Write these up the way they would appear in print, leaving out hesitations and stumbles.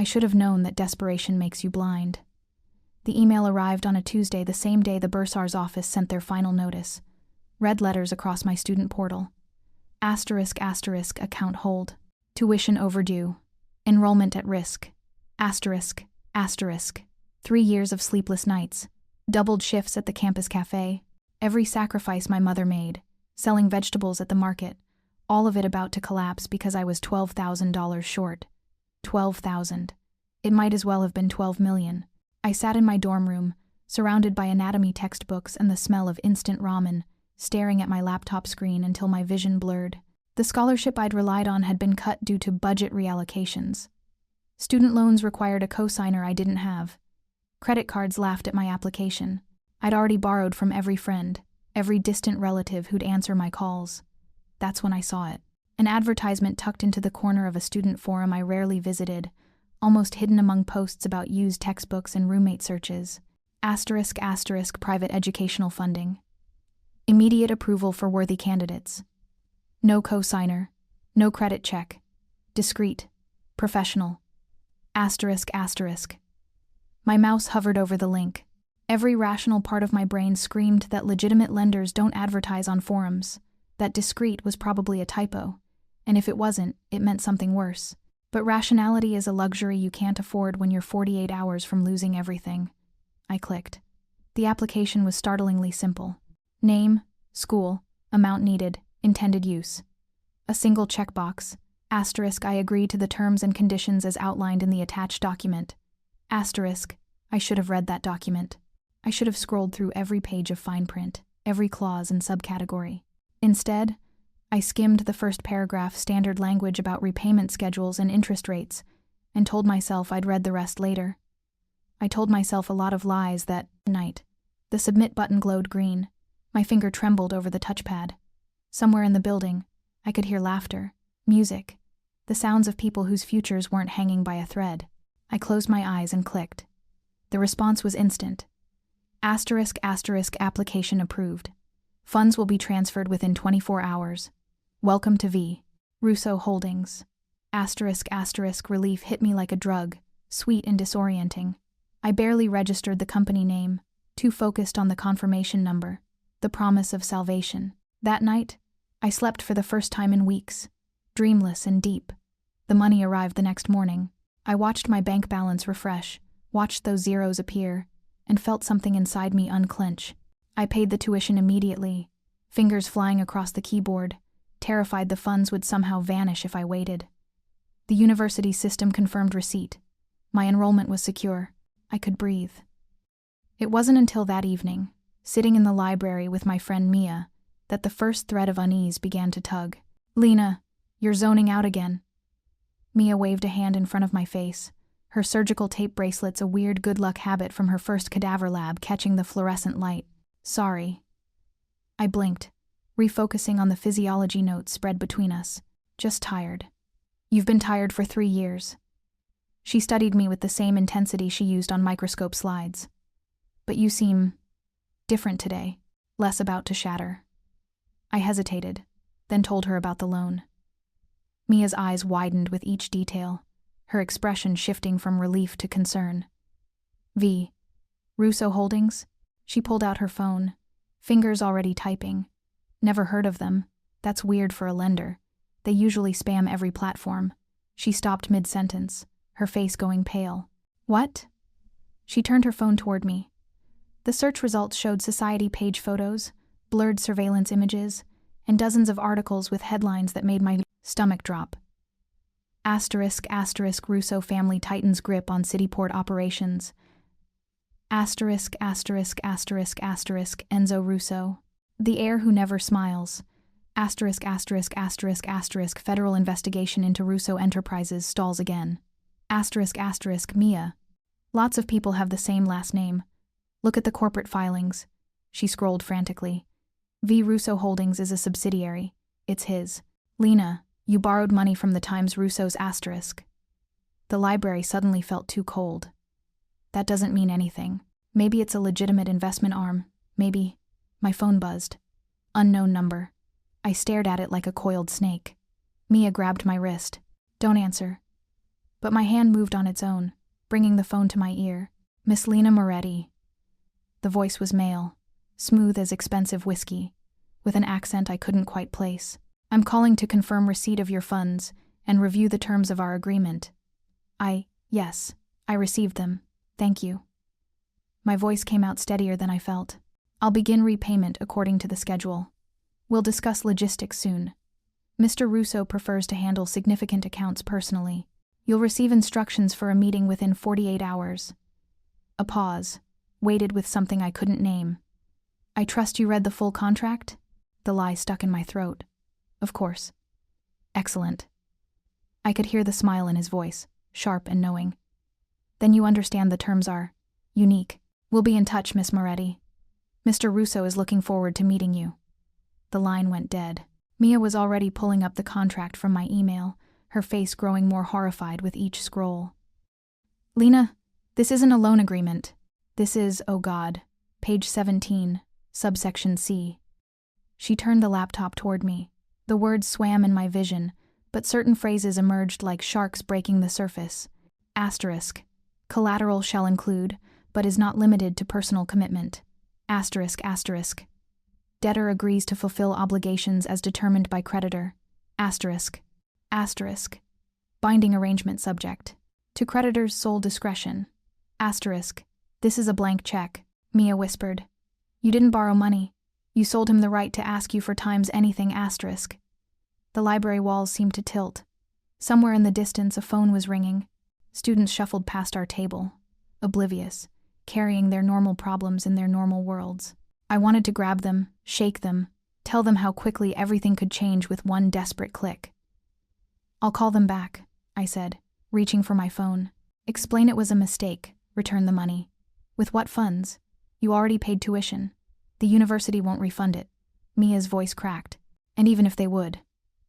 I should have known that desperation makes you blind. The email arrived on a Tuesday, the same day the bursar's office sent their final notice. Red letters across my student portal. ***, account hold. Tuition overdue. Enrollment at risk. ***. 3 years of sleepless nights. Doubled shifts at the campus cafe. Every sacrifice my mother made. Selling vegetables at the market. All of it about to collapse because I was $12,000 short. $12,000. It might as well have been $12 million. I sat in my dorm room, surrounded by anatomy textbooks and the smell of instant ramen, staring at my laptop screen until my vision blurred. The scholarship I'd relied on had been cut due to budget reallocations. Student loans required a cosigner I didn't have. Credit cards laughed at my application. I'd already borrowed from every friend, every distant relative who'd answer my calls. That's when I saw it. An advertisement tucked into the corner of a student forum I rarely visited, almost hidden among posts about used textbooks and roommate searches. ***, private educational funding. Immediate approval for worthy candidates. No cosigner. No credit check. Discreet. Professional. ***. My mouse hovered over the link. Every rational part of my brain screamed that legitimate lenders don't advertise on forums, that discreet was probably a typo, and if it wasn't, it meant something worse. But rationality is a luxury you can't afford when you're 48 hours from losing everything. I clicked. The application was startlingly simple. Name, school, amount needed, intended use. A single checkbox. I agree to the terms and conditions as outlined in the attached document. I should have read that document. I should have scrolled through every page of fine print, every clause and subcategory. Instead, I skimmed the first paragraph, standard language about repayment schedules and interest rates, and told myself I'd read the rest later. I told myself a lot of lies that night. The submit button glowed green. My finger trembled over the touchpad. Somewhere in the building, I could hear laughter, music, the sounds of people whose futures weren't hanging by a thread. I closed my eyes and clicked. The response was instant. ***, application approved. Funds will be transferred within 24 hours. Welcome to V. Russo Holdings. ***, relief hit me like a drug, sweet and disorienting. I barely registered the company name, too focused on the confirmation number, the promise of salvation. That night, I slept for the first time in weeks, dreamless and deep. The money arrived the next morning. I watched my bank balance refresh, watched those zeros appear, and felt something inside me unclench. I paid the tuition immediately, fingers flying across the keyboard, terrified the funds would somehow vanish if I waited. The university system confirmed receipt. My enrollment was secure. I could breathe. It wasn't until that evening, sitting in the library with my friend Mia, that the first thread of unease began to tug. "Lena, you're zoning out again." Mia waved a hand in front of my face, her surgical tape bracelets a weird good luck habit from her first cadaver lab catching the fluorescent light. "Sorry." I blinked, refocusing on the physiology notes spread between us. "Just tired." "You've been tired for 3 years." She studied me with the same intensity she used on microscope slides. "But you seem different today, less about to shatter." I hesitated, then told her about the loan. Mia's eyes widened with each detail, her expression shifting from relief to concern. "V. Russo Holdings?" She pulled out her phone, fingers already typing. "Never heard of them. That's weird for a lender. They usually spam every platform." She stopped mid-sentence, her face going pale. "What?" She turned her phone toward me. The search results showed society page photos, blurred surveillance images, and dozens of articles with headlines that made my stomach drop. ***, Russo family tightens grip on Cityport operations. ***, Enzo Russo. The heir who never smiles. ***, federal investigation into Russo Enterprises stalls again. ***, Mia. Lots of people have the same last name. Look at the corporate filings." She scrolled frantically. V. Russo Holdings is a subsidiary. It's his. "Lena, you borrowed money from the Times Russo's ***." The library suddenly felt too cold. That doesn't mean anything. Maybe it's a legitimate investment arm. Maybe. My phone buzzed. Unknown number. I stared at it like a coiled snake. Mia grabbed my wrist. "Don't answer." But my hand moved on its own, bringing the phone to my ear. "Miss Lena Moretti." The voice was male, smooth as expensive whiskey, with an accent I couldn't quite place. "I'm calling to confirm receipt of your funds and review the terms of our agreement." Yes, I received them. Thank you." My voice came out steadier than I felt. "I'll begin repayment according to the schedule. We'll discuss logistics soon. Mr. Russo prefers to handle significant accounts personally. You'll receive instructions for a meeting within 48 hours. A pause, weighted with something I couldn't name. "I trust you read the full contract?" The lie stuck in my throat. "Of course." "Excellent." I could hear the smile in his voice, sharp and knowing. "Then you understand the terms are unique. We'll be in touch, Miss Moretti. Mr. Russo is looking forward to meeting you." The line went dead. Mia was already pulling up the contract from my email, her face growing more horrified with each scroll. "Lena, this isn't a loan agreement. This is, oh God, page 17, subsection C." She turned the laptop toward me. The words swam in my vision, but certain phrases emerged like sharks breaking the surface. Asterisk. Collateral shall include, but is not limited to personal commitment. Asterisk, asterisk. Debtor agrees to fulfill obligations as determined by creditor. Asterisk. Asterisk. Binding arrangement subject to creditor's sole discretion. Asterisk. This is a blank check, Mia whispered. "You didn't borrow money. You sold him the right to ask you for times anything. Asterisk." The library walls seemed to tilt. Somewhere in the distance a phone was ringing. Students shuffled past our table, oblivious, carrying their normal problems in their normal worlds. I wanted to grab them, shake them, tell them how quickly everything could change with one desperate click. "I'll call them back," I said, reaching for my phone. "Explain it was a mistake, return the money. With what funds? You already paid tuition. The university won't refund it." Mia's voice cracked. "And even if they would.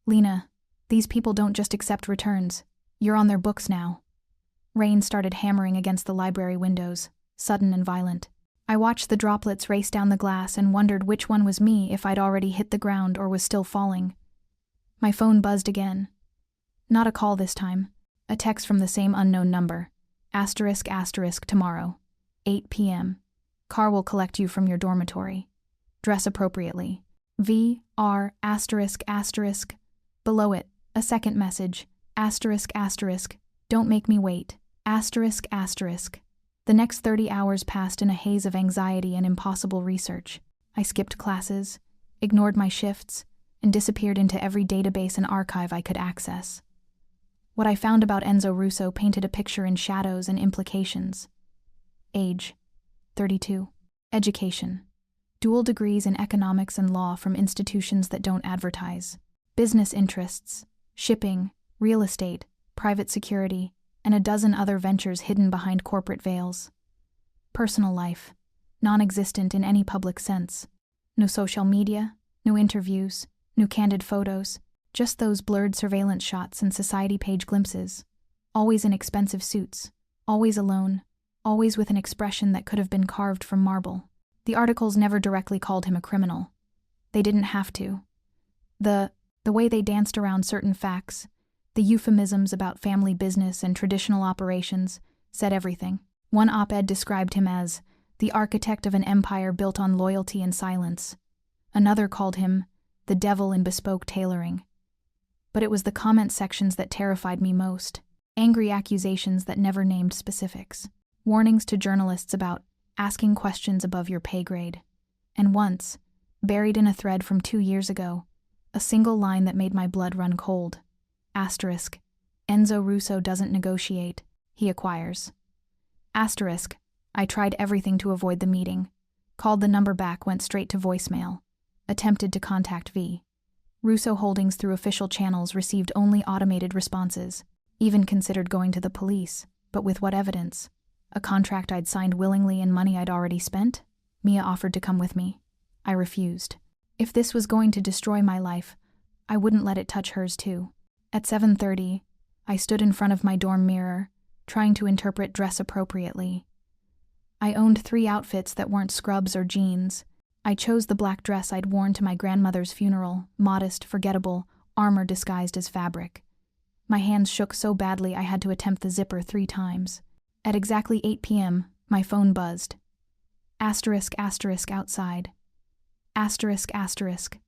Lena, these people don't just accept returns. You're on their books now." Rain started hammering against the library windows, sudden and violent. I watched the droplets race down the glass and wondered which one was me if I'd already hit the ground or was still falling. My phone buzzed again. Not a call this time. A text from the same unknown number. Asterisk, asterisk, tomorrow. 8 p.m. Car will collect you from your dormitory. Dress appropriately. V.R. asterisk, asterisk. Below it, a second message. Asterisk, asterisk. Don't make me wait. Asterisk, asterisk. The next 30 hours passed in a haze of anxiety and impossible research. I skipped classes, ignored my shifts, and disappeared into every database and archive I could access. What I found about Enzo Russo painted a picture in shadows and implications. Age, 32. Education, dual degrees in economics and law from institutions that don't advertise. Business interests, shipping, real estate, private security, and a dozen other ventures hidden behind corporate veils. Personal life, non-existent in any public sense. No social media, no interviews, no candid photos, just those blurred surveillance shots and society page glimpses. Always in expensive suits, always alone, always with an expression that could have been carved from marble. The articles never directly called him a criminal. They didn't have to. The way they danced around certain facts, the euphemisms about family business and traditional operations, said everything. One op-ed described him as the architect of an empire built on loyalty and silence. Another called him the devil in bespoke tailoring. But it was the comment sections that terrified me most. Angry accusations that never named specifics. Warnings to journalists about asking questions above your pay grade. And once, buried in a thread from 2 years ago, a single line that made my blood run cold. Asterisk. Enzo Russo doesn't negotiate, he acquires. Asterisk. I tried everything to avoid the meeting. Called the number back, went straight to voicemail. Attempted to contact V. Russo Holdings through official channels received only automated responses. Even considered going to the police, but with what evidence? A contract I'd signed willingly and money I'd already spent? Mia offered to come with me. I refused. If this was going to destroy my life, I wouldn't let it touch hers too. At 7:30, I stood in front of my dorm mirror, trying to interpret dress appropriately. I owned 3 outfits that weren't scrubs or jeans. I chose the black dress I'd worn to my grandmother's funeral, modest, forgettable, armor disguised as fabric. My hands shook so badly I had to attempt the zipper 3 times. At exactly 8 p.m., my phone buzzed. Asterisk asterisk outside. Asterisk asterisk.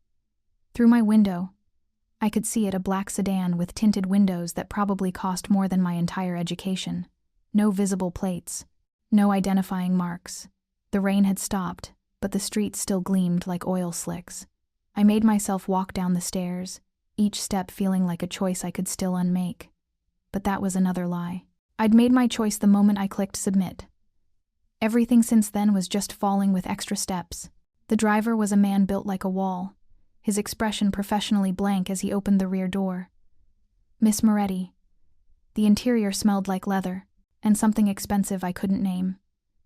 Through my window, I could see it, a black sedan with tinted windows that probably cost more than my entire education. No visible plates. No identifying marks. The rain had stopped, but the streets still gleamed like oil slicks. I made myself walk down the stairs, each step feeling like a choice I could still unmake. But that was another lie. I'd made my choice the moment I clicked submit. Everything since then was just falling with extra steps. The driver was a man built like a wall, his expression professionally blank as he opened the rear door. Miss Moretti. The interior smelled like leather, and something expensive I couldn't name.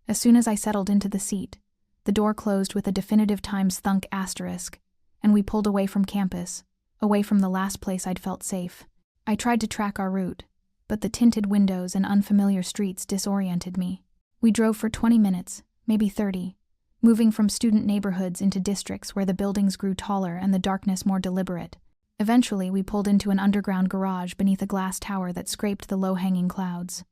As soon as I settled into the seat, the door closed with a definitive times thunk asterisk, and we pulled away from campus, away from the last place I'd felt safe. I tried to track our route, but the tinted windows and unfamiliar streets disoriented me. We drove for 20 minutes, maybe 30, moving from student neighborhoods into districts where the buildings grew taller and the darkness more deliberate. Eventually, we pulled into an underground garage beneath a glass tower that scraped the low-hanging clouds.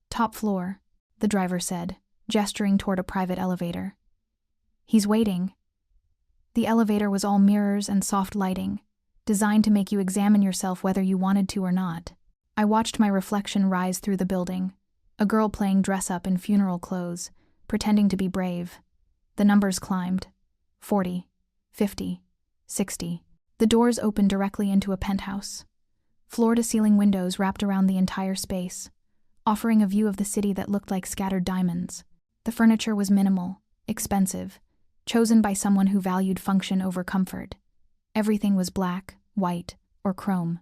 Top floor, the driver said, gesturing toward a private elevator. He's waiting. The elevator was all mirrors and soft lighting, designed to make you examine yourself whether you wanted to or not. I watched my reflection rise through the building, a girl playing dress-up in funeral clothes, pretending to be brave. The numbers climbed. 40, 50, 60. The doors opened directly into a penthouse. Floor-to-ceiling windows wrapped around the entire space, offering a view of the city that looked like scattered diamonds. The furniture was minimal, expensive, chosen by someone who valued function over comfort. Everything was black, white, or chrome.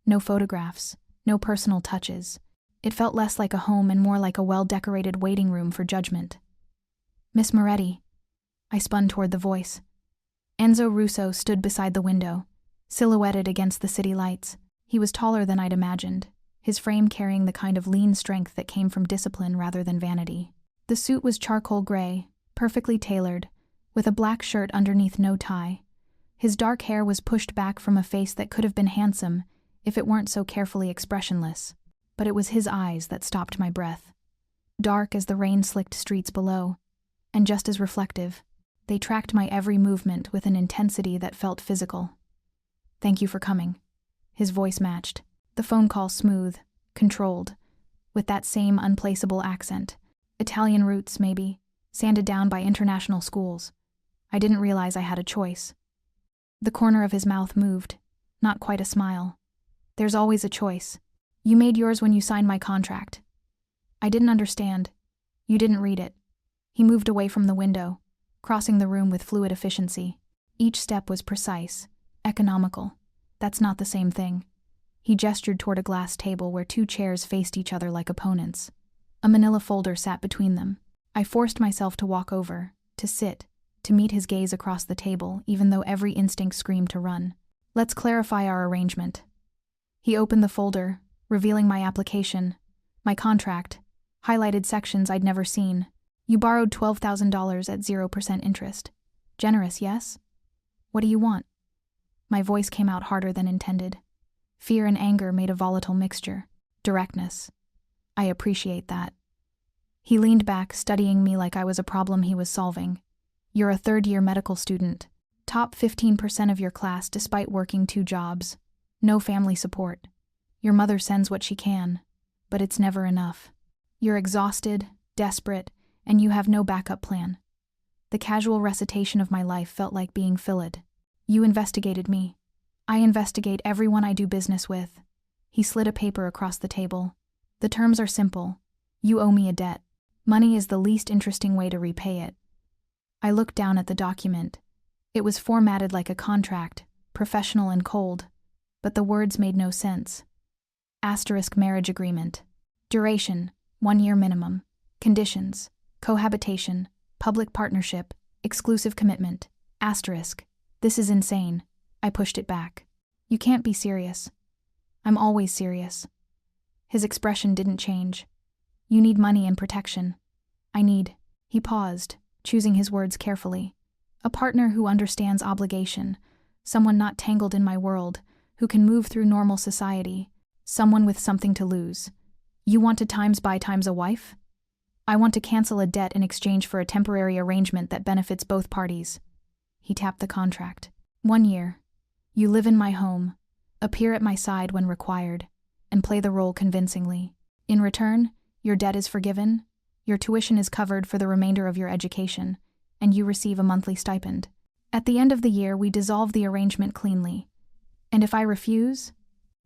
No photographs, no personal touches. It felt less like a home and more like a well-decorated waiting room for judgment. Miss Moretti. I spun toward the voice. Enzo Russo stood beside the window, silhouetted against the city lights. He was taller than I'd imagined, his frame carrying the kind of lean strength that came from discipline rather than vanity. The suit was charcoal gray, perfectly tailored, with a black shirt underneath no tie. His dark hair was pushed back from a face that could have been handsome if it weren't so carefully expressionless. But it was his eyes that stopped my breath. Dark as the rain-slicked streets below, and just as reflective, they tracked my every movement with an intensity that felt physical. Thank you for coming. His voice matched, the phone call smooth, controlled, with that same unplaceable accent. Italian roots, maybe, sanded down by international schools. I didn't realize I had a choice. The corner of his mouth moved, not quite a smile. There's always a choice. You made yours when you signed my contract. I didn't understand. You didn't read it. He moved away from the window, crossing the room with fluid efficiency. Each step was precise, economical. That's not the same thing. He gestured toward a glass table where 2 chairs faced each other like opponents. A manila folder sat between them. I forced myself to walk over, to sit, to meet his gaze across the table, even though every instinct screamed to run. Let's clarify our arrangement. He opened the folder, revealing my application, my contract, highlighted sections I'd never seen. You borrowed $12,000 at 0% interest. Generous, yes? What do you want? My voice came out harder than intended. Fear and anger made a volatile mixture. Directness. I appreciate that. He leaned back, studying me like I was a problem he was solving. You're a third-year medical student. Top 15% of your class despite working 2 jobs. No family support. Your mother sends what she can, but it's never enough. You're exhausted, desperate, and you have no backup plan. The casual recitation of my life felt like being filleted. You investigated me. I investigate everyone I do business with. He slid a paper across the table. The terms are simple. You owe me a debt. Money is the least interesting way to repay it. I looked down at the document. It was formatted like a contract, professional and cold, but the words made no sense. Asterisk marriage agreement. Duration, 1 year minimum. Conditions, cohabitation, public partnership, exclusive commitment. Asterisk. This is insane. I pushed it back. You can't be serious. I'm always serious. His expression didn't change. You need money and protection. I need. He paused, choosing his words carefully. A partner who understands obligation, someone not tangled in my world, who can move through normal society, Someone with something to lose. You want to times buy times a wife? I want to cancel a debt in exchange for a temporary arrangement that benefits both parties. He tapped the contract. 1 year. You live in my home, appear at my side when required, and play the role convincingly. In return, your debt is forgiven, your tuition is covered for the remainder of your education, and you receive a monthly stipend. At the end of the year, we dissolve the arrangement cleanly. And if I refuse,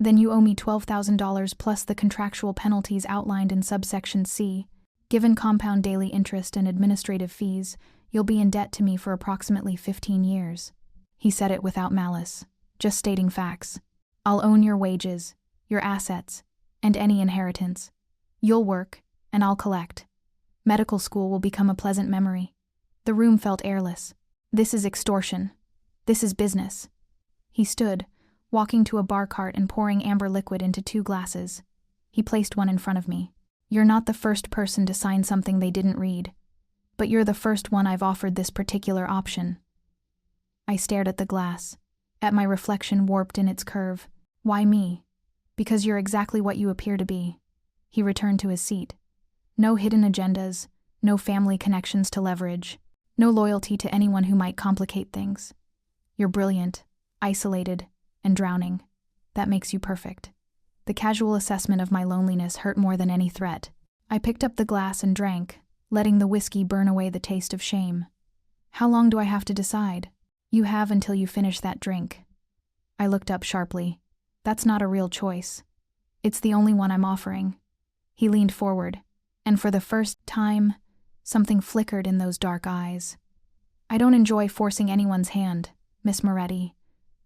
then you owe me $12,000 plus the contractual penalties outlined in subsection C. Given compound daily interest and administrative fees, you'll be in debt to me for approximately 15 years. He said it without malice, just stating facts. I'll own your wages, your assets, and any inheritance. You'll work, and I'll collect. Medical school will become a pleasant memory. The room felt airless. This is extortion. This is business. He stood, walking to a bar cart and pouring amber liquid into 2 glasses. He placed one in front of me. You're not the first person to sign something they didn't read, but you're the first one I've offered this particular option. I stared at the glass, at my reflection warped in its curve. Why me? Because you're exactly what you appear to be. He returned to his seat. No hidden agendas, no family connections to leverage, no loyalty to anyone who might complicate things. You're brilliant, isolated, and drowning. That makes you perfect. The casual assessment of my loneliness hurt more than any threat. I picked up the glass and drank, letting the whiskey burn away the taste of shame. How long do I have to decide? You have until you finish that drink. I looked up sharply. That's not a real choice. It's the only one I'm offering. He leaned forward, and for the first time, something flickered in those dark eyes. I don't enjoy forcing anyone's hand, Miss Moretti,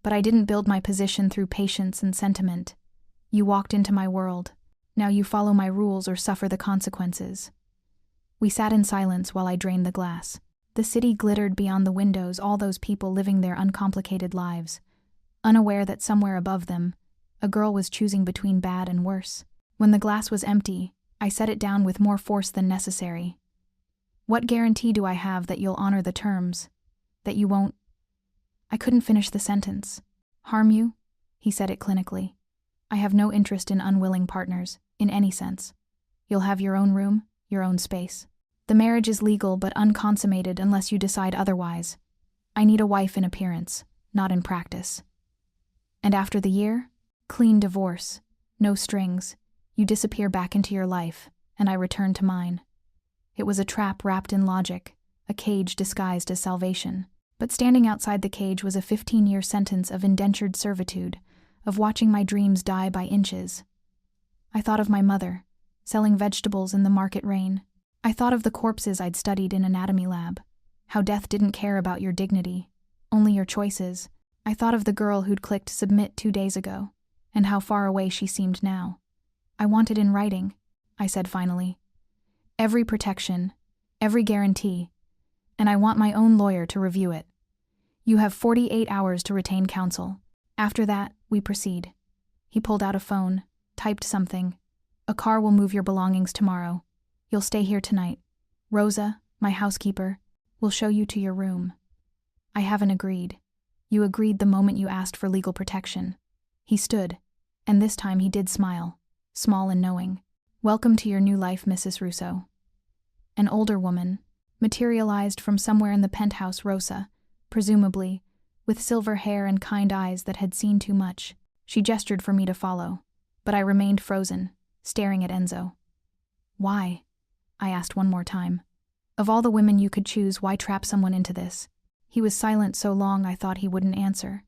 but I didn't build my position through patience and sentiment. You walked into my world. Now you follow my rules or suffer the consequences. We sat in silence while I drained the glass. The city glittered beyond the windows, all those people living their uncomplicated lives, unaware that somewhere above them, a girl was choosing between bad and worse. When the glass was empty, I set it down with more force than necessary. What guarantee do I have that you'll honor the terms? That you won't? I couldn't finish the sentence. Harm you? He said it clinically. I have no interest in unwilling partners, in any sense. You'll have your own room, your own space. The marriage is legal but unconsummated unless you decide otherwise. I need a wife in appearance, not in practice. And after the year? Clean divorce. No strings. You disappear back into your life, and I return to mine. It was a trap wrapped in logic, a cage disguised as salvation. But standing outside the cage was a 15-year sentence of indentured servitude, of watching my dreams die by inches. I thought of my mother, selling vegetables in the market rain. I thought of the corpses I'd studied in anatomy lab, how death didn't care about your dignity, only your choices. I thought of the girl who'd clicked submit 2 days ago, and how far away she seemed now. I want it in writing, I said finally. Every protection, every guarantee, and I want my own lawyer to review it. You have 48 hours to retain counsel. After that, we proceed. He pulled out a phone, typed something. A car will move your belongings tomorrow. You'll stay here tonight. Rosa, my housekeeper, will show you to your room. I haven't agreed. You agreed the moment you asked for legal protection. He stood, and this time he did smile, small and knowing. Welcome to your new life, Mrs. Russo. An older woman, materialized from somewhere in the penthouse, Rosa, presumably, with silver hair and kind eyes that had seen too much. She gestured for me to follow, but I remained frozen, staring at Enzo. Why? I asked one more time. Of all the women you could choose, why trap someone into this? He was silent so long I thought he wouldn't answer.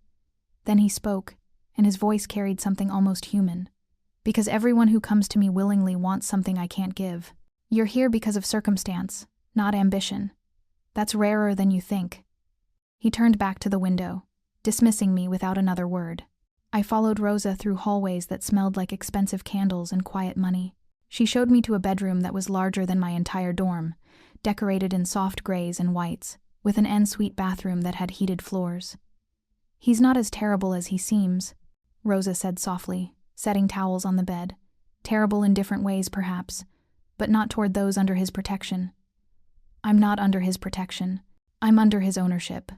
Then he spoke, and his voice carried something almost human. Because everyone who comes to me willingly wants something I can't give. You're here because of circumstance, not ambition. That's rarer than you think. He turned back to the window, dismissing me without another word. I followed Rosa through hallways that smelled like expensive candles and quiet money. She showed me to a bedroom that was larger than my entire dorm, decorated in soft grays and whites, with an ensuite bathroom that had heated floors. He's not as terrible as he seems, Rosa said softly, setting towels on the bed. Terrible in different ways, perhaps, but not toward those under his protection. I'm not under his protection. I'm under his ownership.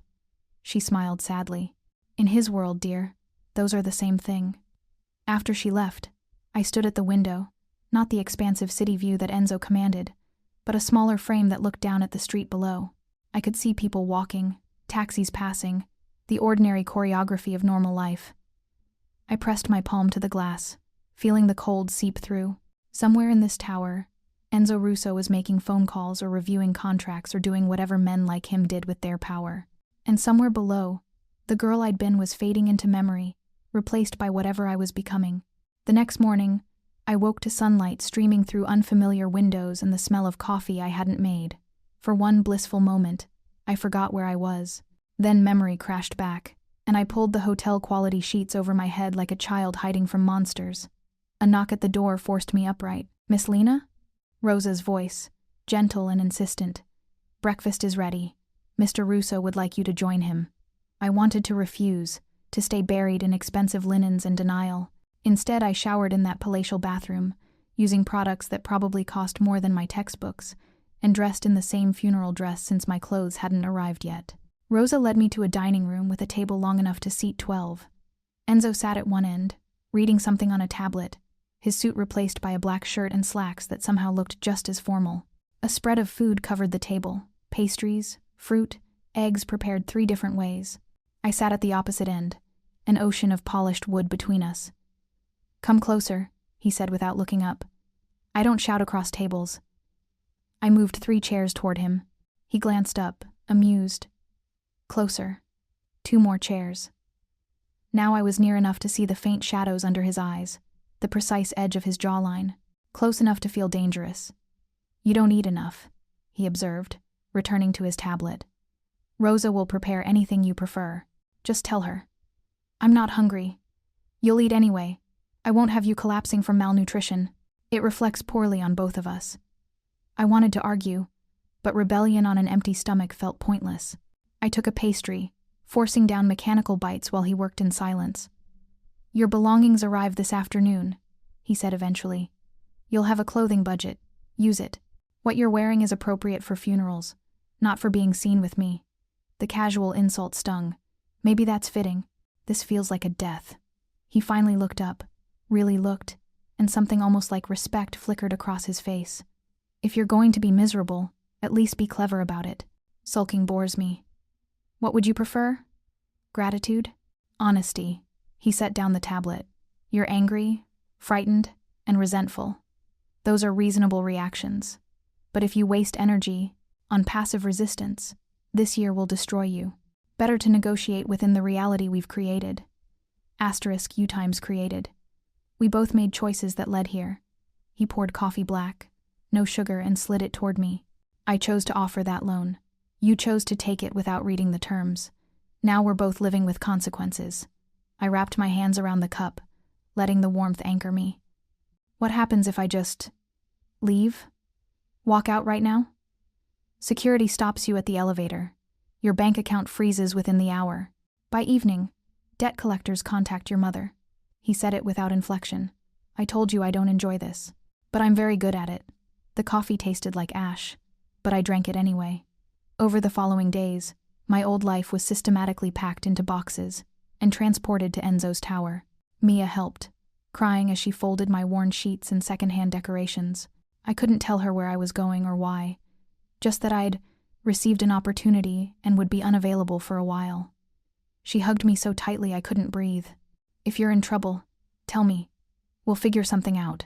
She smiled sadly. In his world, dear, those are the same thing. After she left, I stood at the window, not the expansive city view that Enzo commanded, but a smaller frame that looked down at the street below. I could see people walking, taxis passing, the ordinary choreography of normal life. I pressed my palm to the glass, feeling the cold seep through. Somewhere in this tower, Enzo Russo was making phone calls or reviewing contracts or doing whatever men like him did with their power. And somewhere below, the girl I'd been was fading into memory, replaced by whatever I was becoming. The next morning, I woke to sunlight streaming through unfamiliar windows and the smell of coffee I hadn't made. For one blissful moment, I forgot where I was. Then memory crashed back, and I pulled the hotel-quality sheets over my head like a child hiding from monsters. A knock at the door forced me upright. "Miss Lena?" Rosa's voice, gentle and insistent. "Breakfast is ready. Mr. Russo would like you to join him." I wanted to refuse, to stay buried in expensive linens and denial. Instead, I showered in that palatial bathroom, using products that probably cost more than my textbooks, and dressed in the same funeral dress since my clothes hadn't arrived yet. Rosa led me to a dining room with a table long enough to seat 12. Enzo sat at one end, reading something on a tablet, his suit replaced by a black shirt and slacks that somehow looked just as formal. A spread of food covered the table, pastries, fruit, eggs prepared 3 different ways. I sat at the opposite end, an ocean of polished wood between us. "Come closer," he said without looking up. "I don't shout across tables." I moved 3 chairs toward him. He glanced up, amused. Closer. 2 more chairs. Now I was near enough to see the faint shadows under his eyes, the precise edge of his jawline, close enough to feel dangerous. "You don't eat enough," he observed, returning to his tablet. "Rosa will prepare anything you prefer. Just tell her." "I'm not hungry." "You'll eat anyway. I won't have you collapsing from malnutrition. It reflects poorly on both of us." I wanted to argue, but rebellion on an empty stomach felt pointless. I took a pastry, forcing down mechanical bites while he worked in silence. "Your belongings arrive this afternoon," he said eventually. "You'll have a clothing budget. Use it. What you're wearing is appropriate for funerals, not for being seen with me." The casual insult stung. Maybe that's fitting. This feels like a death. He finally looked up, really looked, and something almost like respect flickered across his face. "If you're going to be miserable, at least be clever about it. Sulking bores me." "What would you prefer?" "Gratitude?" "Honesty." He set down the tablet. "You're angry, frightened, and resentful. Those are reasonable reactions. But if you waste energy on passive resistance, this year will destroy you. Better to negotiate within the reality we've created. Asterisk U times created. We both made choices that led here." He poured coffee black, no sugar, and slid it toward me. "I chose to offer that loan. You chose to take it without reading the terms. Now we're both living with consequences." I wrapped my hands around the cup, letting the warmth anchor me. "What happens if I just leave? Walk out right now?" "Security stops you at the elevator. Your bank account freezes within the hour. By evening, debt collectors contact your mother." He said it without inflection. "I told you I don't enjoy this. But I'm very good at it." The coffee tasted like ash, but I drank it anyway. Over the following days, my old life was systematically packed into boxes and transported to Enzo's tower. Mia helped, crying as she folded my worn sheets and secondhand decorations. I couldn't tell her where I was going or why, just that I'd received an opportunity and would be unavailable for a while. She hugged me so tightly I couldn't breathe. "If you're in trouble, tell me. We'll figure something out."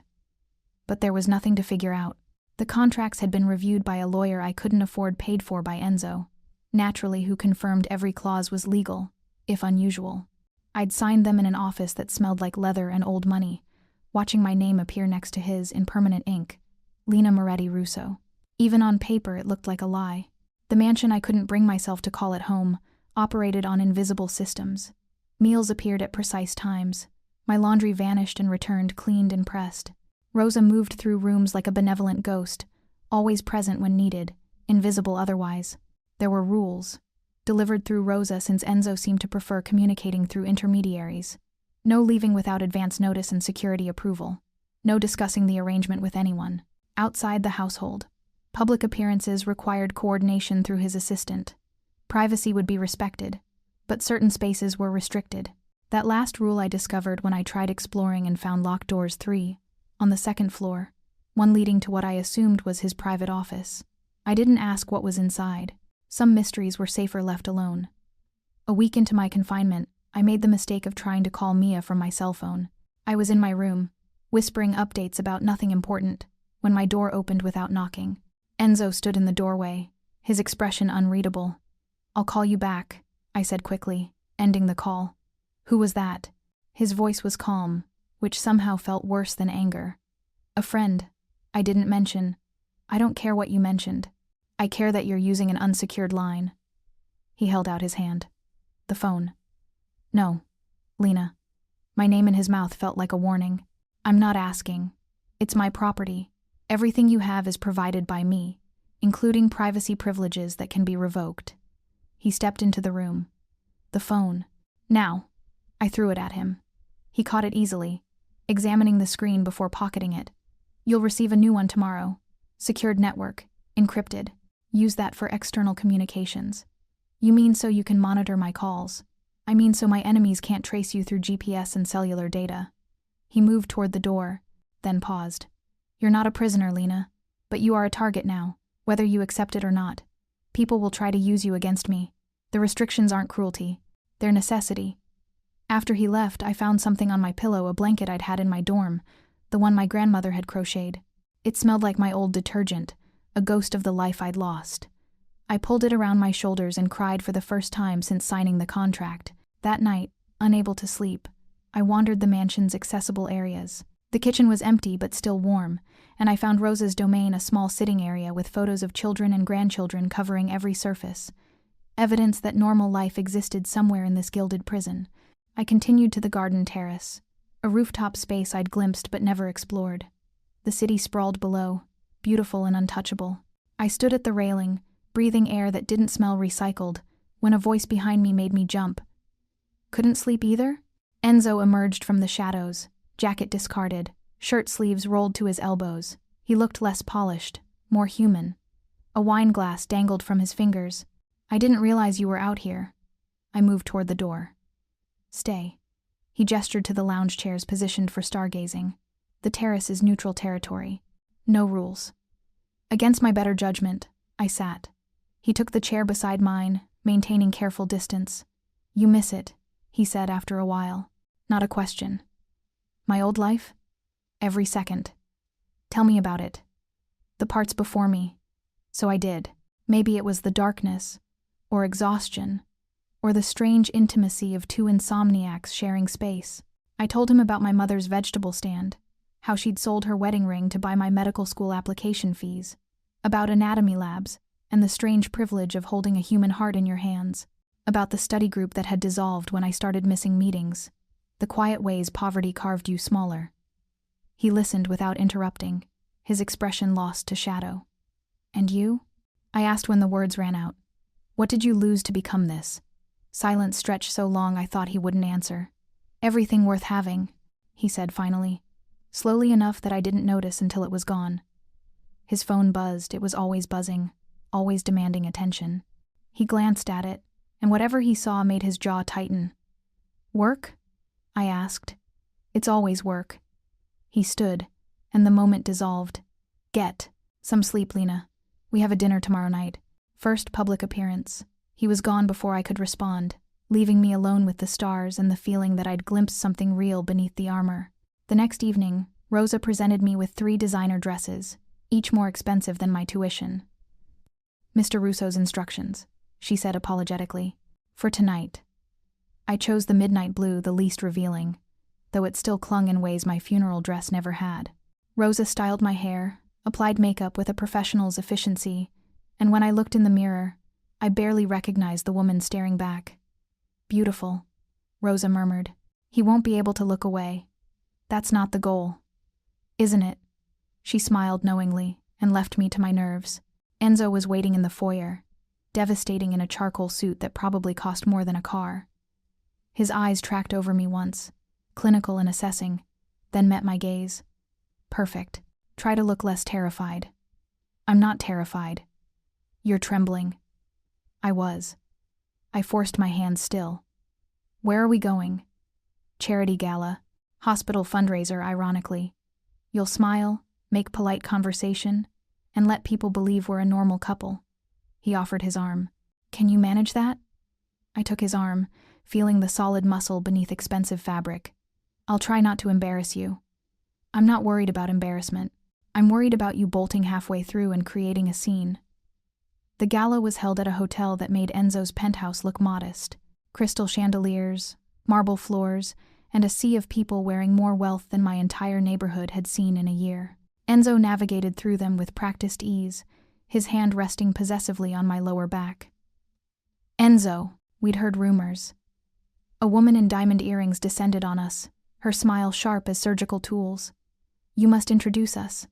But there was nothing to figure out. The contracts had been reviewed by a lawyer I couldn't afford, paid for by Enzo, naturally, who confirmed every clause was legal, if unusual. I'd signed them in an office that smelled like leather and old money, watching my name appear next to his in permanent ink, Lena Moretti Russo. Even on paper, it looked like a lie. The mansion I couldn't bring myself to call it home operated on invisible systems. Meals appeared at precise times. My laundry vanished and returned cleaned and pressed. Rosa moved through rooms like a benevolent ghost, always present when needed, invisible otherwise. There were rules, delivered through Rosa since Enzo seemed to prefer communicating through intermediaries. No leaving without advance notice and security approval. No discussing the arrangement with anyone. Outside the household, public appearances required coordination through his assistant. Privacy would be respected, but certain spaces were restricted. That last rule I discovered when I tried exploring and found locked doors 3 on the second floor, one leading to what I assumed was his private office. I didn't ask what was inside. Some mysteries were safer left alone. A week into my confinement, I made the mistake of trying to call Mia from my cell phone. I was in my room, whispering updates about nothing important, when my door opened without knocking. Enzo stood in the doorway, his expression unreadable. "I'll call you back," I said quickly, ending the call. "Who was that?" His voice was calm, which somehow felt worse than anger. "A friend. I didn't mention. I don't care what you mentioned. I care that you're using an unsecured line." He held out his hand. "The phone." "No, Lena." My name in his mouth felt like a warning. "I'm not asking. It's my property. Everything you have is provided by me, including privacy privileges that can be revoked." He stepped into the room. "The phone. Now." I threw it at him. He caught it easily, examining the screen before pocketing it. "You'll receive a new one tomorrow. Secured network. Encrypted. Use that for external communications." "You mean so you can monitor my calls?" "I mean so my enemies can't trace you through GPS and cellular data." He moved toward the door, then paused. "You're not a prisoner, Lena, but you are a target now, whether you accept it or not. People will try to use you against me. The restrictions aren't cruelty. They're necessity." After he left, I found something on my pillow, a blanket I'd had in my dorm, the one my grandmother had crocheted. It smelled like my old detergent, a ghost of the life I'd lost. I pulled it around my shoulders and cried for the first time since signing the contract. That night, unable to sleep, I wandered the mansion's accessible areas. The kitchen was empty but still warm, and I found Rosa's domain a small sitting area with photos of children and grandchildren covering every surface. Evidence that normal life existed somewhere in this gilded prison. I continued to the garden terrace, a rooftop space I'd glimpsed but never explored. The city sprawled below, beautiful and untouchable. I stood at the railing, breathing air that didn't smell recycled, when a voice behind me made me jump. "Couldn't sleep either?" Enzo emerged from the shadows, jacket discarded, shirt sleeves rolled to his elbows. He looked less polished, more human. A wine glass dangled from his fingers. "I didn't realize you were out here." I moved toward the door. "Stay." He gestured to the lounge chairs positioned for stargazing. "The terrace is neutral territory. No rules." Against my better judgment, I sat. He took the chair beside mine, maintaining careful distance. "You miss it," he said after a while. Not a question. "My old life?" "Every second." "Tell me about it." "The parts before me." So I did. Maybe it was the darkness, or exhaustion, or the strange intimacy of two insomniacs sharing space. I told him about my mother's vegetable stand, how she'd sold her wedding ring to buy my medical school application fees, about anatomy labs, and the strange privilege of holding a human heart in your hands, about the study group that had dissolved when I started missing meetings, the quiet ways poverty carved you smaller. He listened without interrupting, his expression lost to shadow. "And you?" I asked when the words ran out. "What did you lose to become this?" Silence stretched so long I thought he wouldn't answer. "Everything worth having," he said finally, slowly enough that I didn't notice until it was gone. His phone buzzed. It was always buzzing, always demanding attention. He glanced at it, and whatever he saw made his jaw tighten. "Work?" I asked. "It's always work." He stood, and the moment dissolved. "Get some sleep, Lena. We have a dinner tomorrow night. First public appearance." He was gone before I could respond, leaving me alone with the stars and the feeling that I'd glimpsed something real beneath the armor. The next evening, Rosa presented me with 3 designer dresses, each more expensive than my tuition. "Mr. Russo's instructions," she said apologetically. "For tonight." I chose the midnight blue, the least revealing, though it still clung in ways my funeral dress never had. Rosa styled my hair, applied makeup with a professional's efficiency, and when I looked in the mirror, I barely recognized the woman staring back. "Beautiful," Rosa murmured. "He won't be able to look away. That's not the goal." "Isn't it?" She smiled knowingly and left me to my nerves. Enzo was waiting in the foyer, devastating in a charcoal suit that probably cost more than a car. His eyes tracked over me once, clinical and assessing, then met my gaze. "Perfect. Try to look less terrified." "I'm not terrified." "You're trembling." I was. I forced my hands still. "Where are we going?" "Charity gala. Hospital fundraiser, ironically." You'll smile, make polite conversation, and let people believe we're a normal couple. He offered his arm. Can you manage that? I took his arm, feeling the solid muscle beneath expensive fabric. I'll try not to embarrass you. I'm not worried about embarrassment. I'm worried about you bolting halfway through and creating a scene. The gala was held at a hotel that made Enzo's penthouse look modest. Crystal chandeliers, marble floors, and a sea of people wearing more wealth than my entire neighborhood had seen in a year. Enzo navigated through them with practiced ease, his hand resting possessively on my lower back. Enzo, we'd heard rumors. A woman in diamond earrings descended on us, her smile sharp as surgical tools. You must introduce us.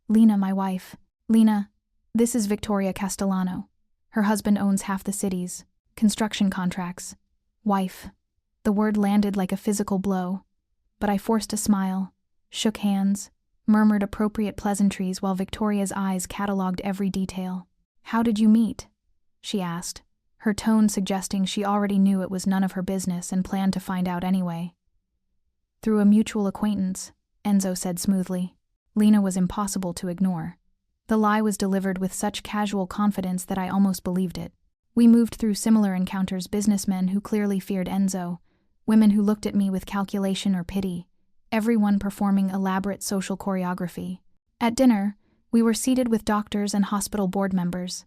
Lena, my wife. Lena, this is Victoria Castellano. Her husband owns half the cities, construction contracts. Wife. The word landed like a physical blow, but I forced a smile, shook hands, murmured appropriate pleasantries while Victoria's eyes catalogued every detail. How did you meet? She asked, her tone suggesting she already knew it was none of her business and planned to find out anyway. Through a mutual acquaintance, Enzo said smoothly. Lena was impossible to ignore. The lie was delivered with such casual confidence that I almost believed it. We moved through similar encounters, businessmen who clearly feared Enzo, women who looked at me with calculation or pity, everyone performing elaborate social choreography. At dinner, we were seated with doctors and hospital board members.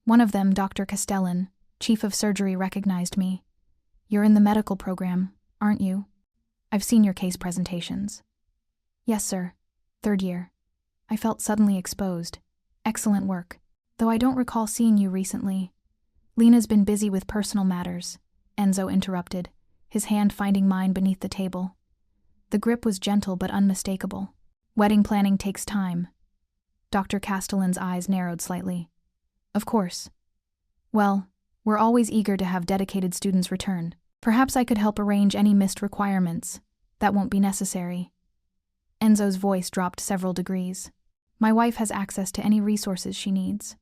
One of them, Dr. Castellan, chief of surgery, recognized me. You're in the medical program, aren't you? I've seen your case presentations. Yes, sir. 3rd year. I felt suddenly exposed. Excellent work. Though I don't recall seeing you recently. Lena's been busy with personal matters, Enzo interrupted, his hand finding mine beneath the table. The grip was gentle but unmistakable. Wedding planning takes time. Dr. Castellan's eyes narrowed slightly. Of course. Well, we're always eager to have dedicated students return. Perhaps I could help arrange any missed requirements. That won't be necessary. Enzo's voice dropped several degrees. My wife has access to any resources she needs.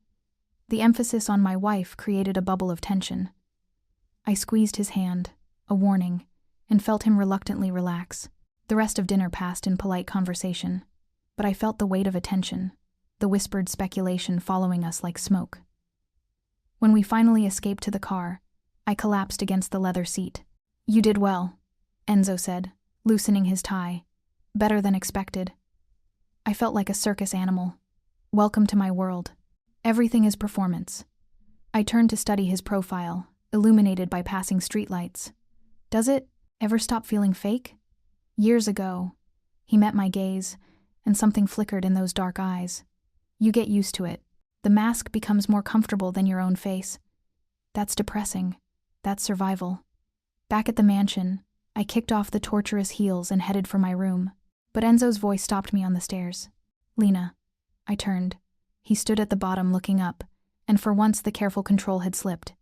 The emphasis on my wife created a bubble of tension. I squeezed his hand, a warning, and felt him reluctantly relax. The rest of dinner passed in polite conversation, but I felt the weight of attention, the whispered speculation following us like smoke. When we finally escaped to the car, I collapsed against the leather seat. You did well, Enzo said, loosening his tie. Better than expected. I felt like a circus animal. Welcome to my world. Everything is performance. I turned to study his profile, illuminated by passing streetlights. Does it ever stop feeling fake? Years ago, he met my gaze, and something flickered in those dark eyes. You get used to it. The mask becomes more comfortable than your own face. That's depressing. That's survival. Back at the mansion, I kicked off the torturous heels and headed for my room. But Enzo's voice stopped me on the stairs. Lena. I turned. He stood at the bottom looking up, and for once the careful control had slipped.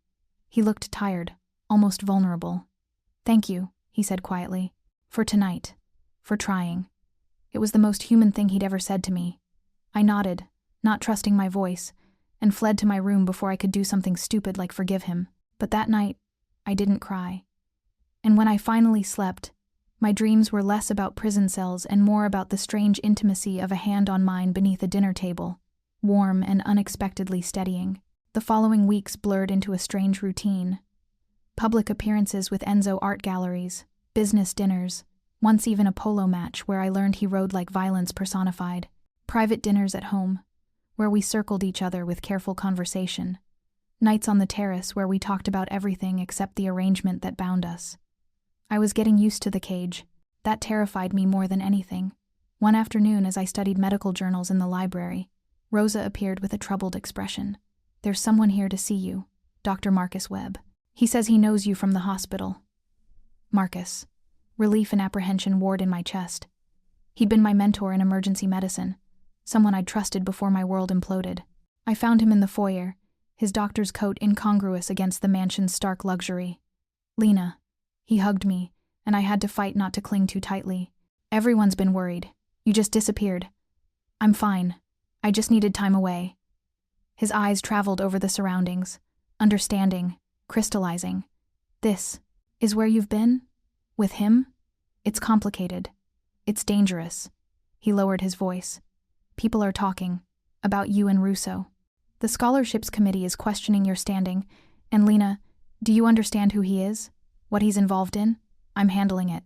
He looked tired, almost vulnerable. Thank you, he said quietly. For tonight. For trying. It was the most human thing he'd ever said to me. I nodded, not trusting my voice, and fled to my room before I could do something stupid like forgive him. But that night, I didn't cry. And when I finally slept, my dreams were less about prison cells and more about the strange intimacy of a hand on mine beneath a dinner table, warm and unexpectedly steadying. The following weeks blurred into a strange routine. Public appearances with Enzo art galleries, business dinners, once even a polo match where I learned he rode like violence personified, private dinners at home, where we circled each other with careful conversation, nights on the terrace where we talked about everything except the arrangement that bound us. I was getting used to the cage. That terrified me more than anything. One afternoon, as I studied medical journals in the library, Rosa appeared with a troubled expression. There's someone here to see you, Dr. Marcus Webb. He says he knows you from the hospital. Marcus. Relief and apprehension warred in my chest. He'd been my mentor in emergency medicine, someone I'd trusted before my world imploded. I found him in the foyer, his doctor's coat incongruous against the mansion's stark luxury. Lena. He hugged me, and I had to fight not to cling too tightly. Everyone's been worried. You just disappeared. I'm fine. I just needed time away. His eyes traveled over the surroundings, understanding, crystallizing. This is where you've been? With him? It's complicated. It's dangerous. He lowered his voice. People are talking. About you and Russo. The scholarships committee is questioning your standing, and Lena, do you understand who he is? What he's involved in? I'm handling it.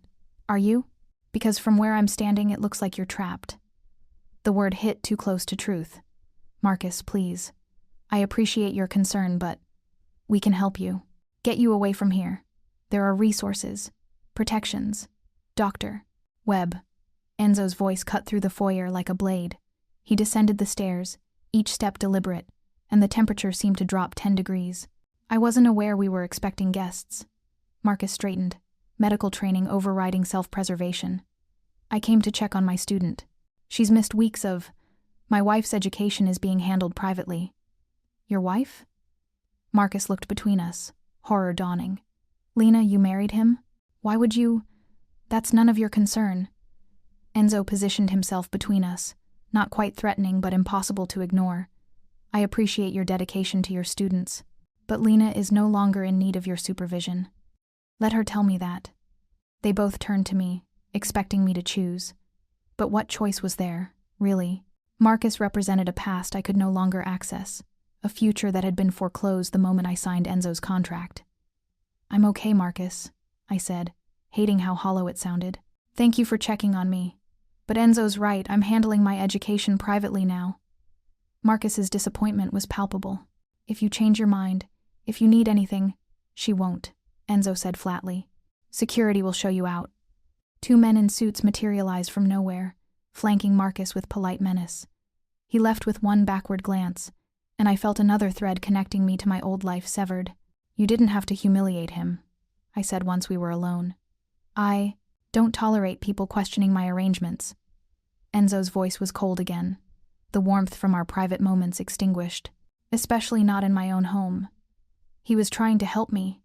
Are you? Because from where I'm standing, it looks like you're trapped. The word hit too close to truth. Marcus, please. I appreciate your concern, but we can help you. Get you away from here. There are resources, protections. Doctor. Webb. Enzo's voice cut through the foyer like a blade. He descended the stairs, each step deliberate, and the temperature seemed to drop 10 degrees. I wasn't aware we were expecting guests. Marcus straightened, medical training overriding self-preservation. I came to check on my student. She's missed weeks of... My wife's education is being handled privately. Your wife? Marcus looked between us, horror dawning. Lena, you married him? Why would you... That's none of your concern. Enzo positioned himself between us, not quite threatening but impossible to ignore. I appreciate your dedication to your students, but Lena is no longer in need of your supervision. Let her tell me that. They both turned to me, expecting me to choose. But what choice was there, really? Marcus represented a past I could no longer access, a future that had been foreclosed the moment I signed Enzo's contract. I'm okay, Marcus, I said, hating how hollow it sounded. Thank you for checking on me. But Enzo's right, I'm handling my education privately now. Marcus's disappointment was palpable. If you change your mind, if you need anything, she won't, Enzo said flatly. Security will show you out. Two men in suits materialized from nowhere, flanking Marcus with polite menace. He left with one backward glance, and I felt another thread connecting me to my old life severed. You didn't have to humiliate him, I said once we were alone. I don't tolerate people questioning my arrangements. Enzo's voice was cold again, the warmth from our private moments extinguished, especially not in my own home. He was trying to help me.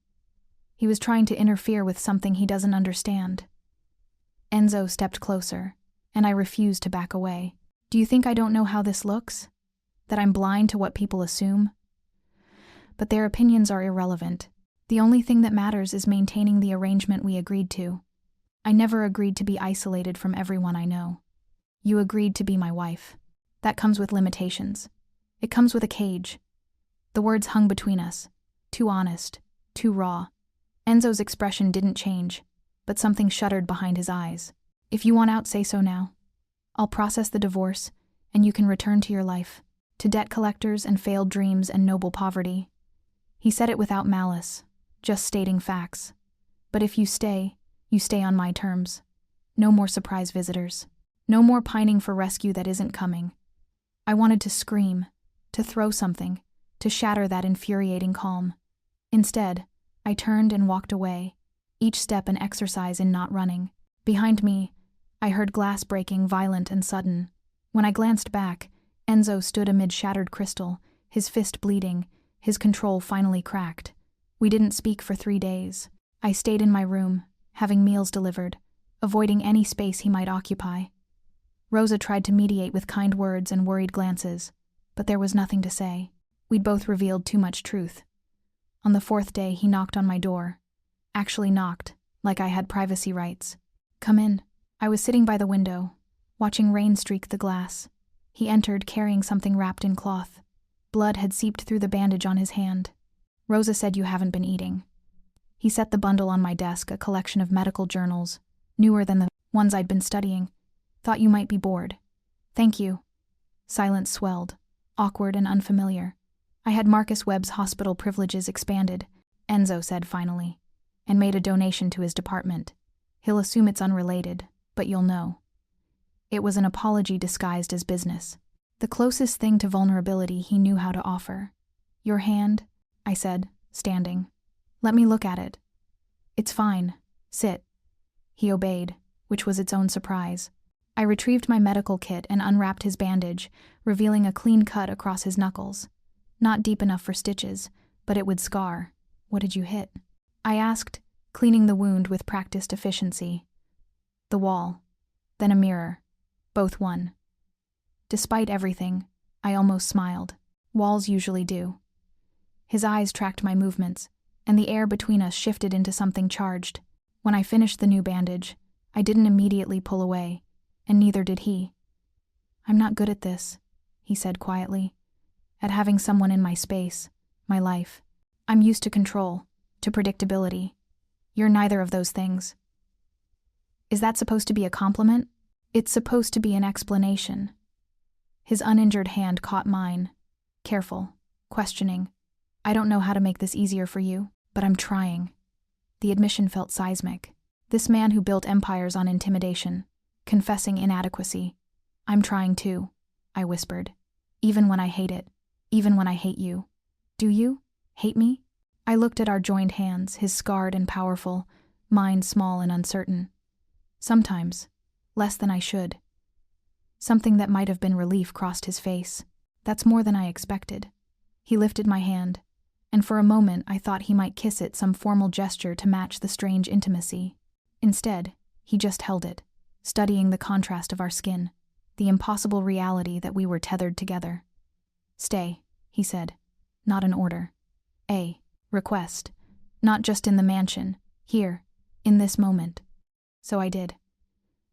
He was trying to interfere with something he doesn't understand. Enzo stepped closer, and I refused to back away. Do you think I don't know how this looks? That I'm blind to what people assume? But their opinions are irrelevant. The only thing that matters is maintaining the arrangement we agreed to. I never agreed to be isolated from everyone I know. You agreed to be my wife. That comes with limitations. It comes with a cage. The words hung between us. Too honest, too raw. Enzo's expression didn't change, but something shuddered behind his eyes. If you want out, say so now. I'll process the divorce, and you can return to your life, to debt collectors and failed dreams and noble poverty. He said it without malice, just stating facts. But if you stay on my terms. No more surprise visitors. No more pining for rescue that isn't coming. I wanted to scream, to throw something, to shatter that infuriating calm. Instead, I turned and walked away, each step an exercise in not running. Behind me, I heard glass breaking, violent and sudden. When I glanced back, Enzo stood amid shattered crystal, his fist bleeding, his control finally cracked. We didn't speak for 3 days. I stayed in my room, having meals delivered, avoiding any space he might occupy. Rosa tried to mediate with kind words and worried glances, but there was nothing to say. We'd both revealed too much truth. On the 4th day, he knocked on my door. Actually knocked, like I had privacy rights. Come in. I was sitting by the window, watching rain streak the glass. He entered carrying something wrapped in cloth. Blood had seeped through the bandage on his hand. Rosa said you haven't been eating. He set the bundle on my desk, a collection of medical journals, newer than the ones I'd been studying. Thought you might be bored. Thank you. Silence swelled, awkward and unfamiliar. I had Marcus Webb's hospital privileges expanded, Enzo said finally, and made a donation to his department. He'll assume it's unrelated, but you'll know. It was an apology disguised as business. The closest thing to vulnerability he knew how to offer. Your hand, I said, standing. Let me look at it. It's fine. Sit. He obeyed, which was its own surprise. I retrieved my medical kit and unwrapped his bandage, revealing a clean cut across his knuckles. Not deep enough for stitches, but it would scar. What did you hit? I asked, cleaning the wound with practiced efficiency. The wall, then a mirror, both one. Despite everything, I almost smiled. Walls usually do. His eyes tracked my movements, and the air between us shifted into something charged. When I finished the new bandage, I didn't immediately pull away, and neither did he. I'm not good at this, he said quietly. At having someone in my space, my life. I'm used to control, to predictability. You're neither of those things. Is that supposed to be a compliment? It's supposed to be an explanation. His uninjured hand caught mine, careful, questioning. I don't know how to make this easier for you, but I'm trying. The admission felt seismic. This man who built empires on intimidation, confessing inadequacy. I'm trying too, I whispered. Even when I hate it. Even when I hate you. Do you? Hate me? I looked at our joined hands, his scarred and powerful, mine small and uncertain. Sometimes, less than I should. Something that might have been relief crossed his face. That's more than I expected. He lifted my hand, and for a moment I thought he might kiss it, some formal gesture to match the strange intimacy. Instead, he just held it, studying the contrast of our skin, the impossible reality that we were tethered together. Stay, he said. Not an order. A request. Not just in the mansion, here, in this moment. So I did.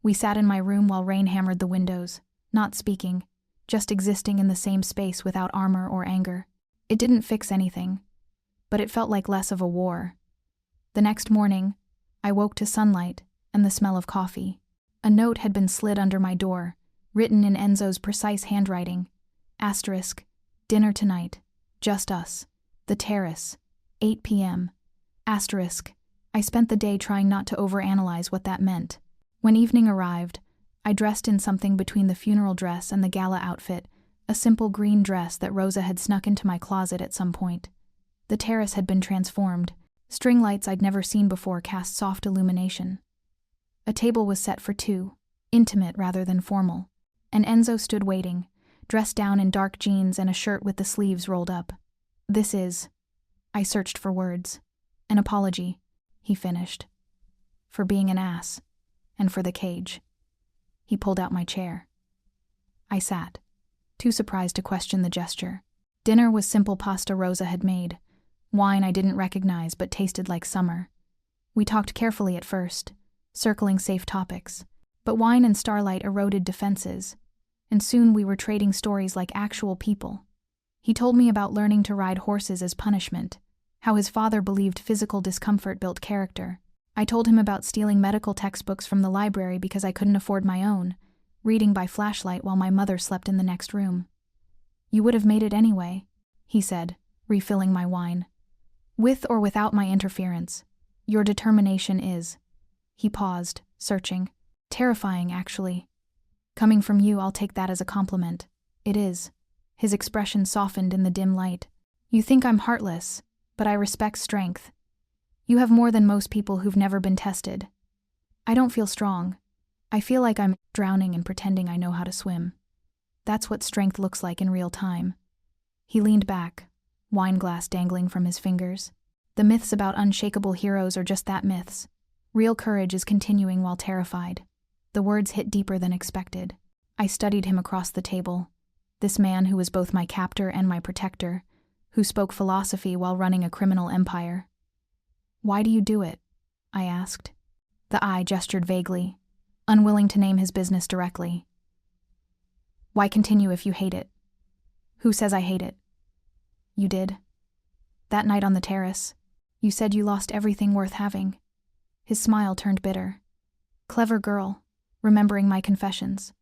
We sat in my room while rain hammered the windows, not speaking, just existing in the same space without armor or anger. It didn't fix anything, but it felt like less of a war. The next morning, I woke to sunlight and the smell of coffee. A note had been slid under my door, written in Enzo's precise handwriting. Asterisk, dinner tonight, just us. The terrace, 8 p.m. Asterisk, I spent the day trying not to overanalyze what that meant. When evening arrived, I dressed in something between the funeral dress and the gala outfit, a simple green dress that Rosa had snuck into my closet at some point. The terrace had been transformed. String lights I'd never seen before cast soft illumination. A table was set for two, intimate rather than formal, and Enzo stood waiting, dressed down in dark jeans and a shirt with the sleeves rolled up. This is, I searched for words, an apology, he finished, for being an ass, and for the cage. He pulled out my chair. I sat, too surprised to question the gesture. Dinner was simple pasta Rosa had made, wine I didn't recognize but tasted like summer. We talked carefully at first, circling safe topics, but wine and starlight eroded defenses, and soon we were trading stories like actual people. He told me about learning to ride horses as punishment, how his father believed physical discomfort built character. I told him about stealing medical textbooks from the library because I couldn't afford my own, reading by flashlight while my mother slept in the next room. You would have made it anyway, he said, refilling my wine. With or without my interference, your determination is. He paused, searching. Terrifying, actually. Coming from you, I'll take that as a compliment. It is. His expression softened in the dim light. You think I'm heartless, but I respect strength. You have more than most people who've never been tested. I don't feel strong. I feel like I'm drowning and pretending I know how to swim. That's what strength looks like in real time. He leaned back, wine glass dangling from his fingers. The myths about unshakable heroes are just that, myths. Real courage is continuing while terrified. The words hit deeper than expected. I studied him across the table. This man who was both my captor and my protector, who spoke philosophy while running a criminal empire. Why do you do it? I asked. The eye gestured vaguely, unwilling to name his business directly. Why continue if you hate it? Who says I hate it? You did. That night on the terrace, you said you lost everything worth having. His smile turned bitter. Clever girl, remembering my confessions.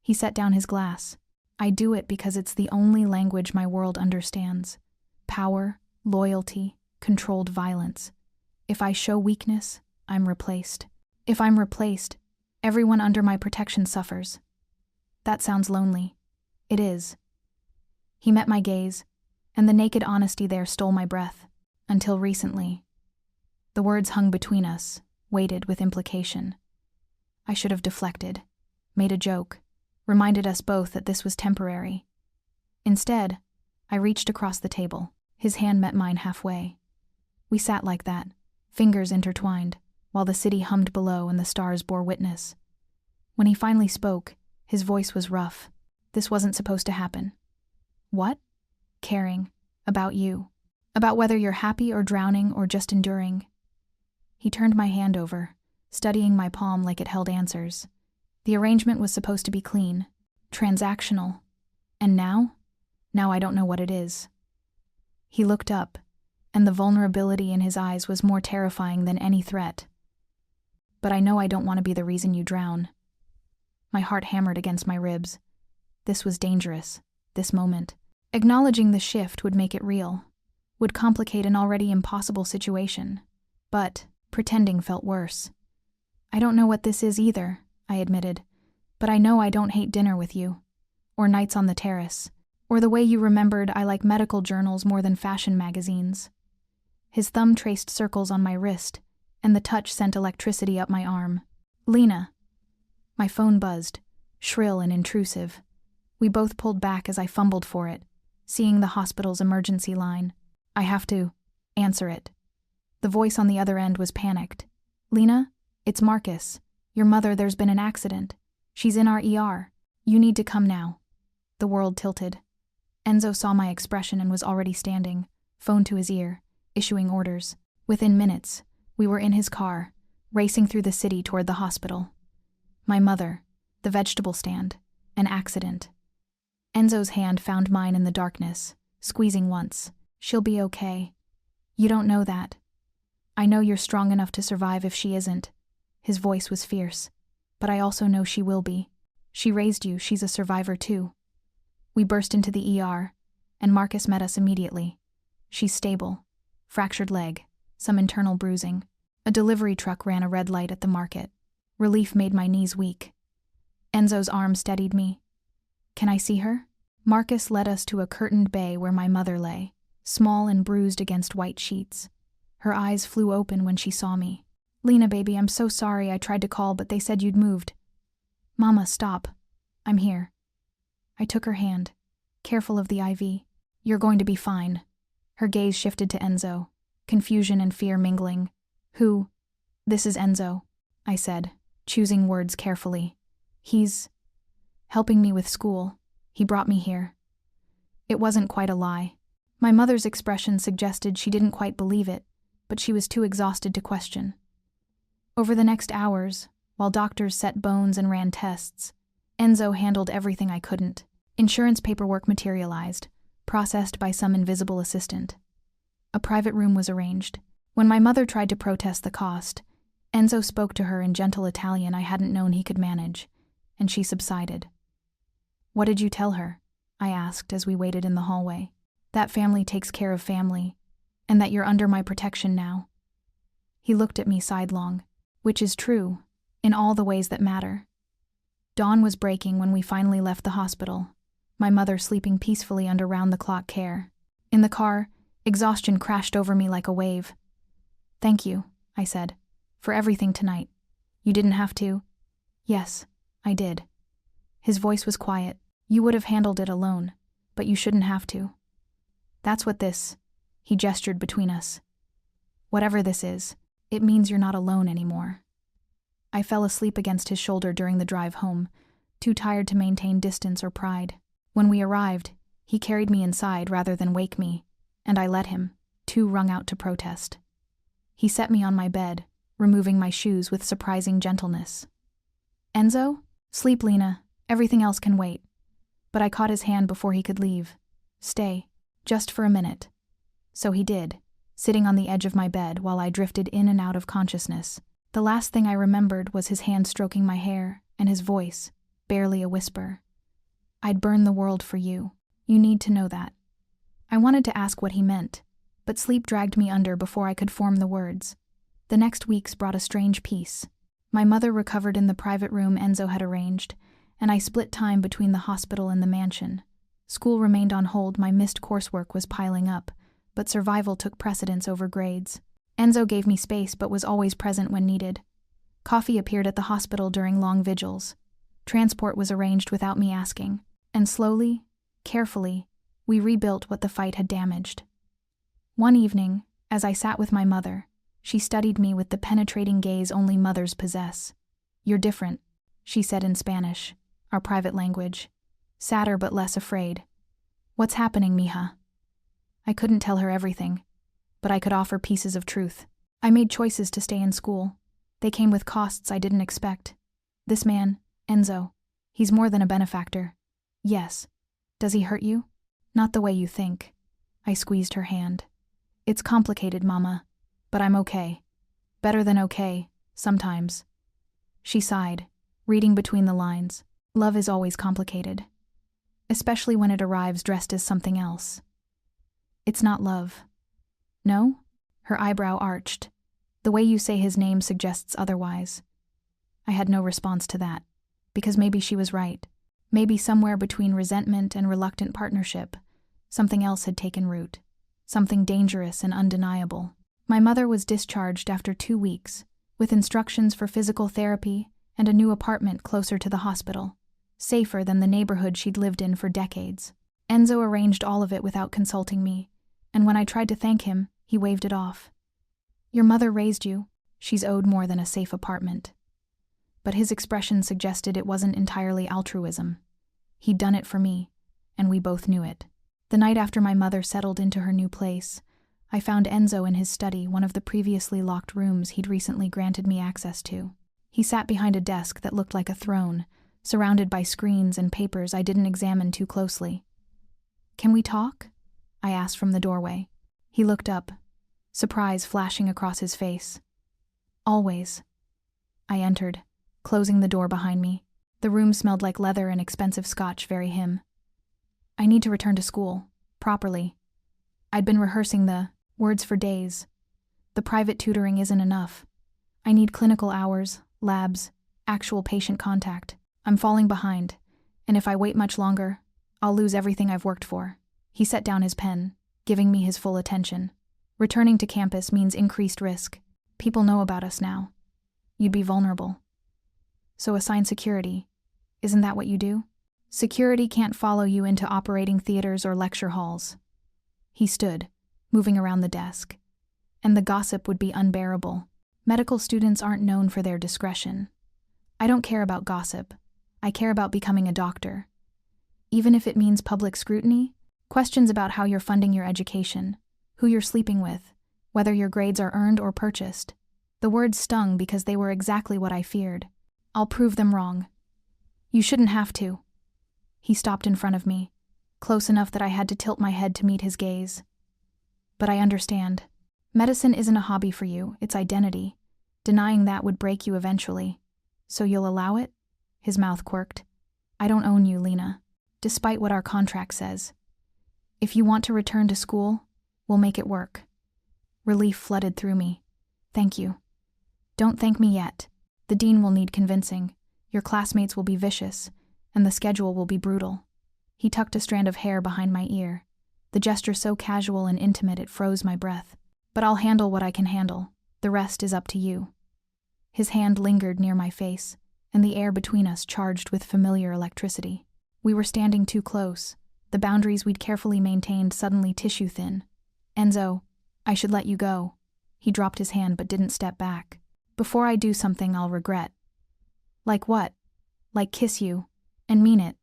He set down his glass. I do it because it's the only language my world understands. Power, loyalty, controlled violence. If I show weakness, I'm replaced. If I'm replaced, everyone under my protection suffers. That sounds lonely. It is. He met my gaze, and the naked honesty there stole my breath. Until recently. The words hung between us, weighted with implication. I should have deflected, made a joke, reminded us both that this was temporary. Instead, I reached across the table. His hand met mine halfway. We sat like that, fingers intertwined, while the city hummed below and the stars bore witness. When he finally spoke, his voice was rough. This wasn't supposed to happen. What? Caring. About you. About whether you're happy or drowning or just enduring. He turned my hand over, studying my palm like it held answers. The arrangement was supposed to be clean. transactional. And now? Now I don't know what it is. He looked up, and the vulnerability in his eyes was more terrifying than any threat. But I know I don't want to be the reason you drown. My heart hammered against my ribs. This was dangerous, this moment. Acknowledging the shift would make it real, would complicate an already impossible situation. But pretending felt worse. I don't know what this is either, I admitted, but I know I don't hate dinner with you, or nights on the terrace, or the way you remembered I like medical journals more than fashion magazines. His thumb traced circles on my wrist, and the touch sent electricity up my arm. Lena. My phone buzzed, shrill and intrusive. We both pulled back as I fumbled for it, seeing the hospital's emergency line. I have to answer it. The voice on the other end was panicked. Lena, it's Marcus. Your mother, there's been an accident. She's in our ER. You need to come now. The world tilted. Enzo saw my expression and was already standing, phone to his ear, issuing orders. Within minutes, we were in his car, racing through the city toward the hospital. My mother, the vegetable stand, an accident. Enzo's hand found mine in the darkness, squeezing once. She'll be okay. You don't know that. I know you're strong enough to survive if she isn't. His voice was fierce. But I also know she will be. She raised you, she's a survivor too. We burst into the ER, and Marcus met us immediately. She's stable. Fractured leg, some internal bruising. A delivery truck ran a red light at the market. Relief made my knees weak. Enzo's arm steadied me. Can I see her? Marcus led us to a curtained bay where my mother lay, small and bruised against white sheets. Her eyes flew open when she saw me. Lena, baby, I'm so sorry. I tried to call, but they said you'd moved. Mama, stop. I'm here. I took her hand, careful of the IV. You're going to be fine. Her gaze shifted to Enzo, confusion and fear mingling. Who? This is Enzo, I said, choosing words carefully. He's helping me with school. He brought me here. It wasn't quite a lie. My mother's expression suggested she didn't quite believe it, but she was too exhausted to question. Over the next hours, while doctors set bones and ran tests, Enzo handled everything I couldn't. Insurance paperwork materialized, processed by some invisible assistant. A private room was arranged. When my mother tried to protest the cost, Enzo spoke to her in gentle Italian I hadn't known he could manage, and she subsided. What did you tell her? I asked as we waited in the hallway. That family takes care of family, and that you're under my protection now. He looked at me sidelong, which is true, in all the ways that matter. Dawn was breaking when we finally left the hospital, my mother sleeping peacefully under round-the-clock care. In the car, exhaustion crashed over me like a wave. Thank you, I said, for everything tonight. You didn't have to? Yes, I did. His voice was quiet. You would have handled it alone, but you shouldn't have to. That's what this, he gestured between us. Whatever this is, it means you're not alone anymore. I fell asleep against his shoulder during the drive home, too tired to maintain distance or pride. When we arrived, he carried me inside rather than wake me, and I let him, too wrung out to protest. He set me on my bed, removing my shoes with surprising gentleness. Enzo? Sleep, Lena. Everything else can wait. But I caught his hand before he could leave. Stay, just for a minute. So he did, sitting on the edge of my bed while I drifted in and out of consciousness. The last thing I remembered was his hand stroking my hair and his voice, barely a whisper. I'd burn the world for you. You need to know that. I wanted to ask what he meant, but sleep dragged me under before I could form the words. The next weeks brought a strange peace. My mother recovered in the private room Enzo had arranged, and I split time between the hospital and the mansion. School remained on hold, my missed coursework was piling up, but survival took precedence over grades. Enzo gave me space but was always present when needed. Coffee appeared at the hospital during long vigils. Transport was arranged without me asking, and slowly, carefully, we rebuilt what the fight had damaged. One evening, as I sat with my mother, she studied me with the penetrating gaze only mothers possess. You're different, she said in Spanish, our private language, sadder but less afraid. What's happening, mija? I couldn't tell her everything, but I could offer pieces of truth. I made choices to stay in school. They came with costs I didn't expect. This man, Enzo, he's more than a benefactor. Yes. Does he hurt you? Not the way you think. I squeezed her hand. It's complicated, Mama. But I'm okay. Better than okay, sometimes. She sighed, reading between the lines. Love is always complicated. Especially when it arrives dressed as something else. It's not love. No? Her eyebrow arched. The way you say his name suggests otherwise. I had no response to that, because maybe she was right. Maybe somewhere between resentment and reluctant partnership, something else had taken root. Something dangerous and undeniable. My mother was discharged after 2 weeks, with instructions for physical therapy and a new apartment closer to the hospital, safer than the neighborhood she'd lived in for decades. Enzo arranged all of it without consulting me, and when I tried to thank him, he waved it off. Your mother raised you. She's owed more than a safe apartment. But his expression suggested it wasn't entirely altruism. He'd done it for me, and we both knew it. The night after my mother settled into her new place, I found Enzo in his study, one of the previously locked rooms he'd recently granted me access to. He sat behind a desk that looked like a throne, surrounded by screens and papers I didn't examine too closely. Can we talk? I asked from the doorway. He looked up, surprise flashing across his face. Always. I entered, closing the door behind me. The room smelled like leather and expensive scotch, very him. I need to return to school, properly. I'd been rehearsing the words for days. The private tutoring isn't enough. I need clinical hours, labs, actual patient contact. I'm falling behind, and if I wait much longer, I'll lose everything I've worked for. He set down his pen, giving me his full attention. Returning to campus means increased risk. People know about us now. You'd be vulnerable. So assign security. Isn't that what you do? Security can't follow you into operating theaters or lecture halls. He stood, moving around the desk. And the gossip would be unbearable. Medical students aren't known for their discretion. I don't care about gossip. I care about becoming a doctor. Even if it means public scrutiny, questions about how you're funding your education, who you're sleeping with, whether your grades are earned or purchased. The words stung because they were exactly what I feared. I'll prove them wrong. You shouldn't have to. He stopped in front of me, close enough that I had to tilt my head to meet his gaze. But I understand. Medicine isn't a hobby for you, it's identity. Denying that would break you eventually. So you'll allow it? His mouth quirked. I don't own you, Lena, despite what our contract says. If you want to return to school, we'll make it work. Relief flooded through me. Thank you. Don't thank me yet. The dean will need convincing. Your classmates will be vicious, and the schedule will be brutal. He tucked a strand of hair behind my ear, the gesture so casual and intimate it froze my breath. But I'll handle what I can handle. The rest is up to you. His hand lingered near my face, and the air between us charged with familiar electricity. We were standing too close, the boundaries we'd carefully maintained suddenly tissue-thin. Enzo, I should let you go. He dropped his hand but didn't step back. Before I do something I'll regret. Like what? Like kiss you, and mean it.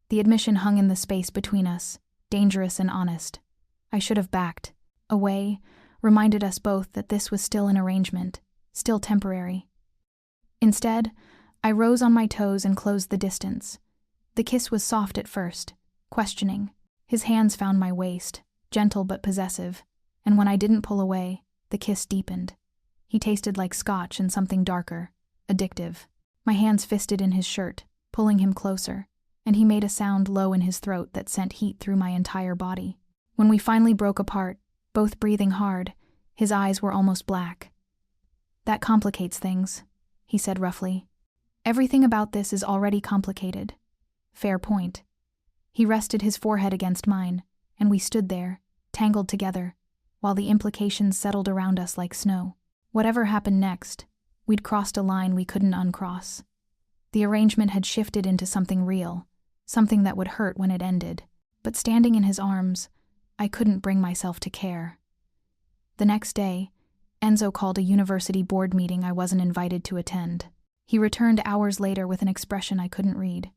The admission hung in the space between us, dangerous and honest. I should have backed away, reminded us both that this was still an arrangement, still temporary. Instead, I rose on my toes and closed the distance. The kiss was soft at first, questioning. His hands found my waist, gentle but possessive, and when I didn't pull away, the kiss deepened. He tasted like scotch and something darker, addictive. My hands fisted in his shirt, pulling him closer, and he made a sound low in his throat that sent heat through my entire body. When we finally broke apart, both breathing hard, his eyes were almost black. That complicates things, he said roughly. Everything about this is already complicated. Fair point. He rested his forehead against mine, and we stood there, tangled together, while the implications settled around us like snow. Whatever happened next, we'd crossed a line we couldn't uncross. The arrangement had shifted into something real, something that would hurt when it ended. But standing in his arms, I couldn't bring myself to care. The next day, Enzo called a university board meeting I wasn't invited to attend. He returned hours later with an expression I couldn't read.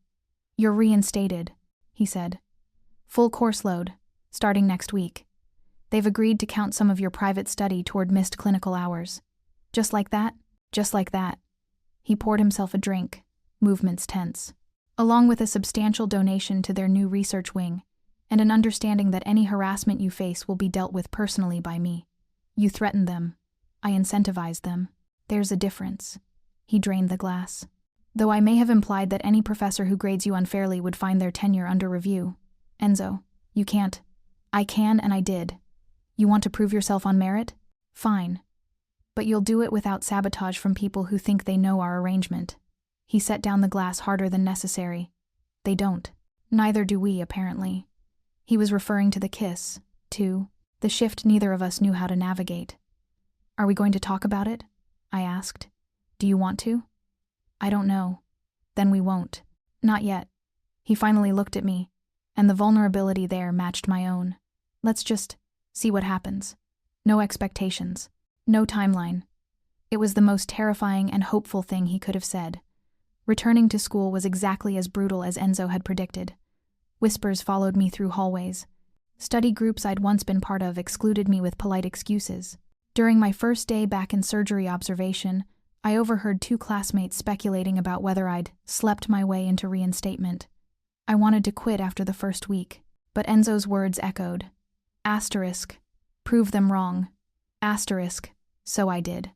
You're reinstated, he said. Full course load, starting next week. They've agreed to count some of your private study toward missed clinical hours. Just like that? Just like that. He poured himself a drink, movements tense. along with a substantial donation to their new research wing, and an understanding that any harassment you face will be dealt with personally by me. You threaten them. I incentivize them. There's a difference. He drained the glass. Though I may have implied that any professor who grades you unfairly would find their tenure under review. Enzo, you can't. I can, and I did. You want to prove yourself on merit? Fine. But you'll do it without sabotage from people who think they know our arrangement. He set down the glass harder than necessary. They don't. Neither do we, apparently. He was referring to the kiss, to the shift neither of us knew how to navigate. Are we going to talk about it? I asked. Do you want to? I don't know. Then we won't. Not yet. He finally looked at me, and the vulnerability there matched my own. Let's just see what happens. No expectations. No timeline. It was the most terrifying and hopeful thing he could have said. Returning to school was exactly as brutal as Enzo had predicted. Whispers followed me through hallways. Study groups I'd once been part of excluded me with polite excuses. During my first day back in surgery observation, I overheard 2 classmates speculating about whether I'd slept my way into reinstatement. I wanted to quit after the first week, but Enzo's words echoed. Asterisk. Prove them wrong. Asterisk. So I did.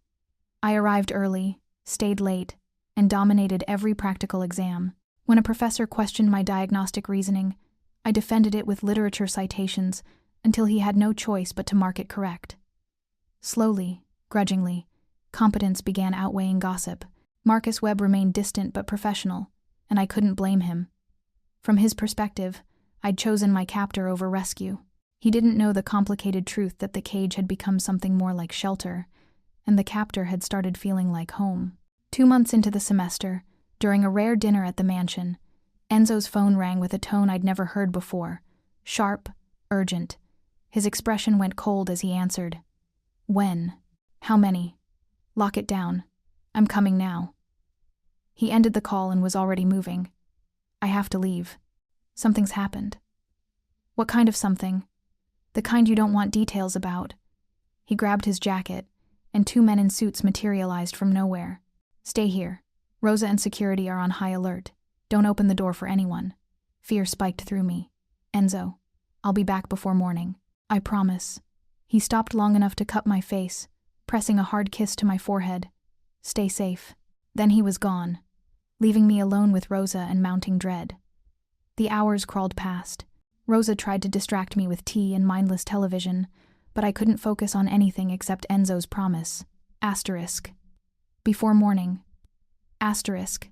I arrived early, stayed late, and dominated every practical exam. When a professor questioned my diagnostic reasoning, I defended it with literature citations until he had no choice but to mark it correct. Slowly, grudgingly, competence began outweighing gossip. Marcus Webb remained distant but professional, and I couldn't blame him. From his perspective, I'd chosen my captor over rescue. He didn't know the complicated truth that the cage had become something more like shelter, and the captor had started feeling like home. 2 months into the semester, during a rare dinner at the mansion, Enzo's phone rang with a tone I'd never heard before. Sharp, urgent. His expression went cold as he answered. When? How many? Lock it down. I'm coming now. He ended the call and was already moving. I have to leave. Something's happened. What kind of something? The kind you don't want details about. He grabbed his jacket, and 2 men in suits materialized from nowhere. Stay here. Rosa and security are on high alert. Don't open the door for anyone. Fear spiked through me. Enzo, I'll be back before morning. I promise. He stopped long enough to cup my face, pressing a hard kiss to my forehead. Stay safe. Then he was gone, leaving me alone with Rosa and mounting dread. The hours crawled past. Rosa tried to distract me with tea and mindless television, but I couldn't focus on anything except Enzo's promise. Asterisk. Before morning. Asterisk.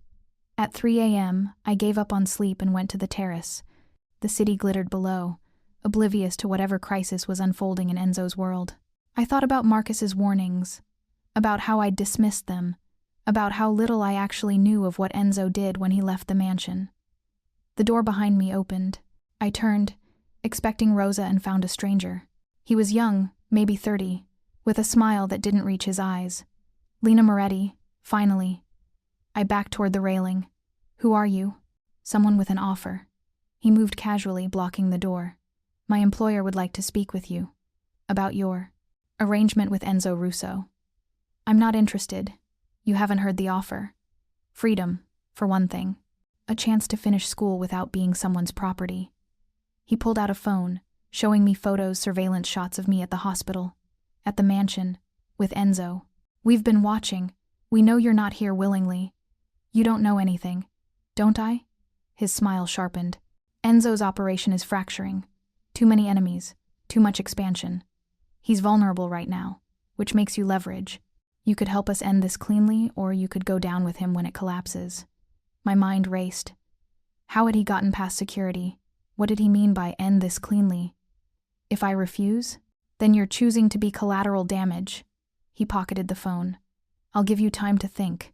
At 3 a.m., I gave up on sleep and went to the terrace. The city glittered below, oblivious to whatever crisis was unfolding in Enzo's world. I thought about Marcus's warnings, about how I'd dismissed them, about how little I actually knew of what Enzo did when he left the mansion. The door behind me opened. I turned, expecting Rosa, and found a stranger. He was young, maybe 30, with a smile that didn't reach his eyes. Lena Moretti, finally. I backed toward the railing. Who are you? Someone with an offer. He moved casually, blocking the door. My employer would like to speak with you. About your arrangement with Enzo Russo. I'm not interested. You haven't heard the offer. Freedom, for one thing. A chance to finish school without being someone's property. He pulled out a phone, showing me photos, surveillance shots of me at the hospital, at the mansion, with Enzo. We've been watching. We know you're not here willingly. You don't know anything, don't I? His smile sharpened. Enzo's operation is fracturing. Too many enemies, too much expansion. He's vulnerable right now, which makes you leverage. You could help us end this cleanly, or you could go down with him when it collapses. My mind raced. How had he gotten past security? What did he mean by end this cleanly? If I refuse, then you're choosing to be collateral damage. He pocketed the phone. I'll give you time to think.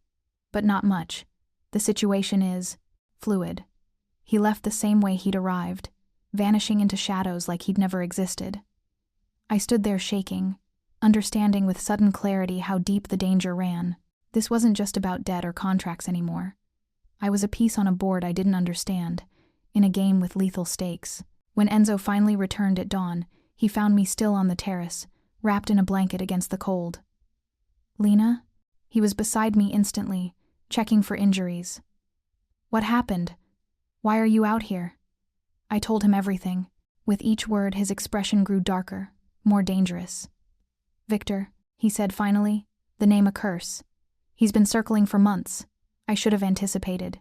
But not much. The situation is fluid. He left the same way he'd arrived, vanishing into shadows like he'd never existed. I stood there shaking, understanding with sudden clarity how deep the danger ran. This wasn't just about debt or contracts anymore. I was a piece on a board I didn't understand, in a game with lethal stakes. When Enzo finally returned at dawn, he found me still on the terrace, wrapped in a blanket against the cold. Lena? He was beside me instantly, checking for injuries. What happened? Why are you out here? I told him everything. With each word, his expression grew darker, more dangerous. Victor, he said finally, the name a curse. He's been circling for months. I should have anticipated.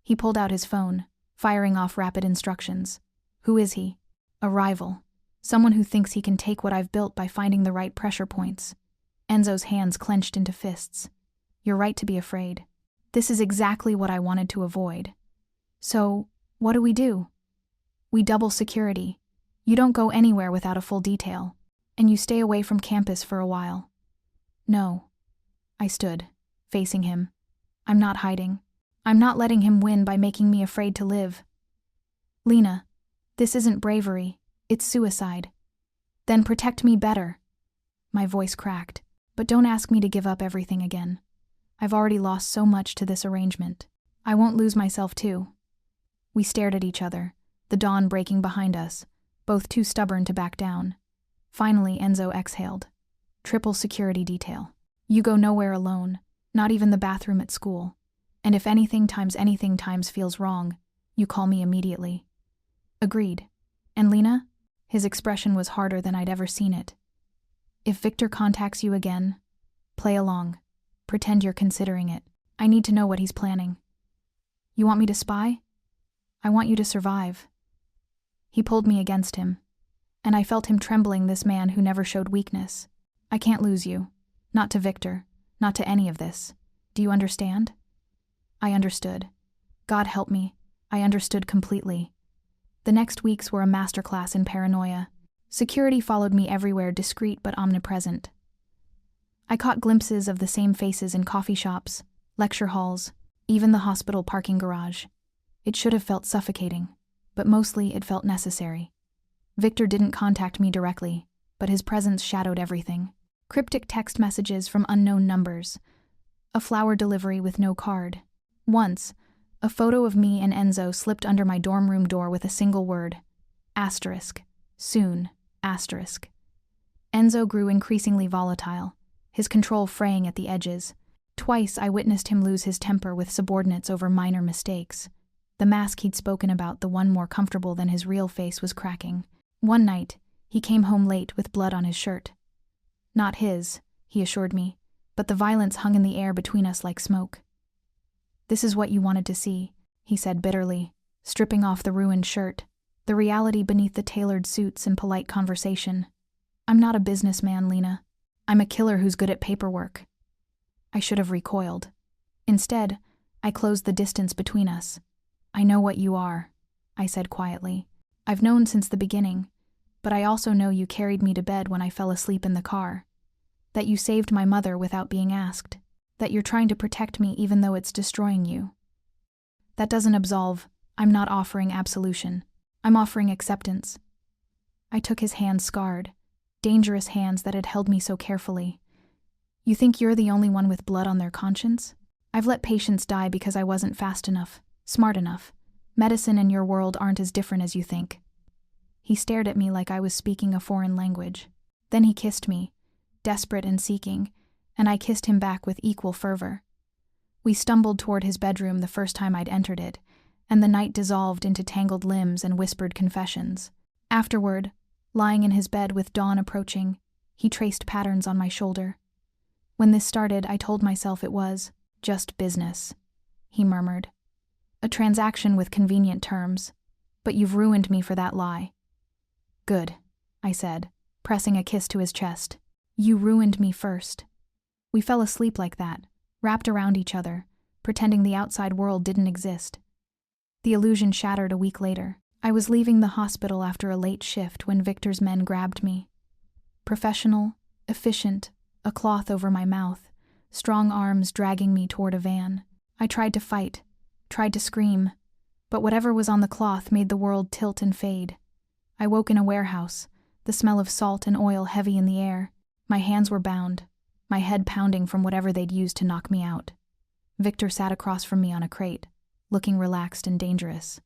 He pulled out his phone, firing off rapid instructions. Who is he? A rival. Someone who thinks he can take what I've built by finding the right pressure points. Enzo's hands clenched into fists. You're right to be afraid. This is exactly what I wanted to avoid. So, what do? We double security. You don't go anywhere without a full detail, and you stay away from campus for a while. No. I stood, facing him. I'm not hiding. I'm not letting him win by making me afraid to live. Lena, this isn't bravery, it's suicide. Then protect me better. My voice cracked, but don't ask me to give up everything again. I've already lost so much to this arrangement. I won't lose myself too. We stared at each other, the dawn breaking behind us, both too stubborn to back down. Finally, Enzo exhaled. Triple security detail. You go nowhere alone, not even the bathroom at school. And if anything times feels wrong, you call me immediately. Agreed. And Lena? His expression was harder than I'd ever seen it. If Victor contacts you again, play along. Pretend you're considering it. I need to know what he's planning. You want me to spy? I want you to survive. He pulled me against him, and I felt him trembling, this man who never showed weakness. I can't lose you. Not to Victor. Not to any of this. Do you understand? I understood. God help me. I understood completely. The next weeks were a masterclass in paranoia. Security followed me everywhere, discreet but omnipresent. I caught glimpses of the same faces in coffee shops, lecture halls, even the hospital parking garage. It should have felt suffocating, but mostly it felt necessary. Victor didn't contact me directly, but his presence shadowed everything. Cryptic text messages from unknown numbers. A flower delivery with no card. Once, a photo of me and Enzo slipped under my dorm room door with a single word. Asterisk. Soon. Asterisk. Enzo grew increasingly volatile, his control fraying at the edges. Twice I witnessed him lose his temper with subordinates over minor mistakes. The mask he'd spoken about, the one more comfortable than his real face, was cracking. One night, he came home late with blood on his shirt. Not his, he assured me, but the violence hung in the air between us like smoke. This is what you wanted to see, he said bitterly, stripping off the ruined shirt, the reality beneath the tailored suits and polite conversation. I'm not a businessman, Lena. I'm a killer who's good at paperwork. I should have recoiled. Instead, I closed the distance between us. I know what you are, I said quietly. I've known since the beginning, but I also know you carried me to bed when I fell asleep in the car. That you saved my mother without being asked. That you're trying to protect me even though it's destroying you. That doesn't absolve. I'm not offering absolution. I'm offering acceptance. I took his hands, scarred, dangerous hands that had held me so carefully. You think you're the only one with blood on their conscience? I've let patients die because I wasn't fast enough, smart enough. Medicine and your world aren't as different as you think. He stared at me like I was speaking a foreign language. Then he kissed me, desperate and seeking, and I kissed him back with equal fervor. We stumbled toward his bedroom the first time I'd entered it, and the night dissolved into tangled limbs and whispered confessions. Afterward, lying in his bed with dawn approaching, he traced patterns on my shoulder. When this started, I told myself it was just business, he murmured. A transaction with convenient terms, but you've ruined me for that lie. Good, I said, pressing a kiss to his chest. You ruined me first. We fell asleep like that, wrapped around each other, pretending the outside world didn't exist. The illusion shattered a week later. I was leaving the hospital after a late shift when Victor's men grabbed me. Professional, efficient, a cloth over my mouth, strong arms dragging me toward a van. I tried to fight, tried to scream, but whatever was on the cloth made the world tilt and fade. I woke in a warehouse, the smell of salt and oil heavy in the air. My hands were bound, my head pounding from whatever they'd used to knock me out. Victor sat across from me on a crate, looking relaxed and dangerous.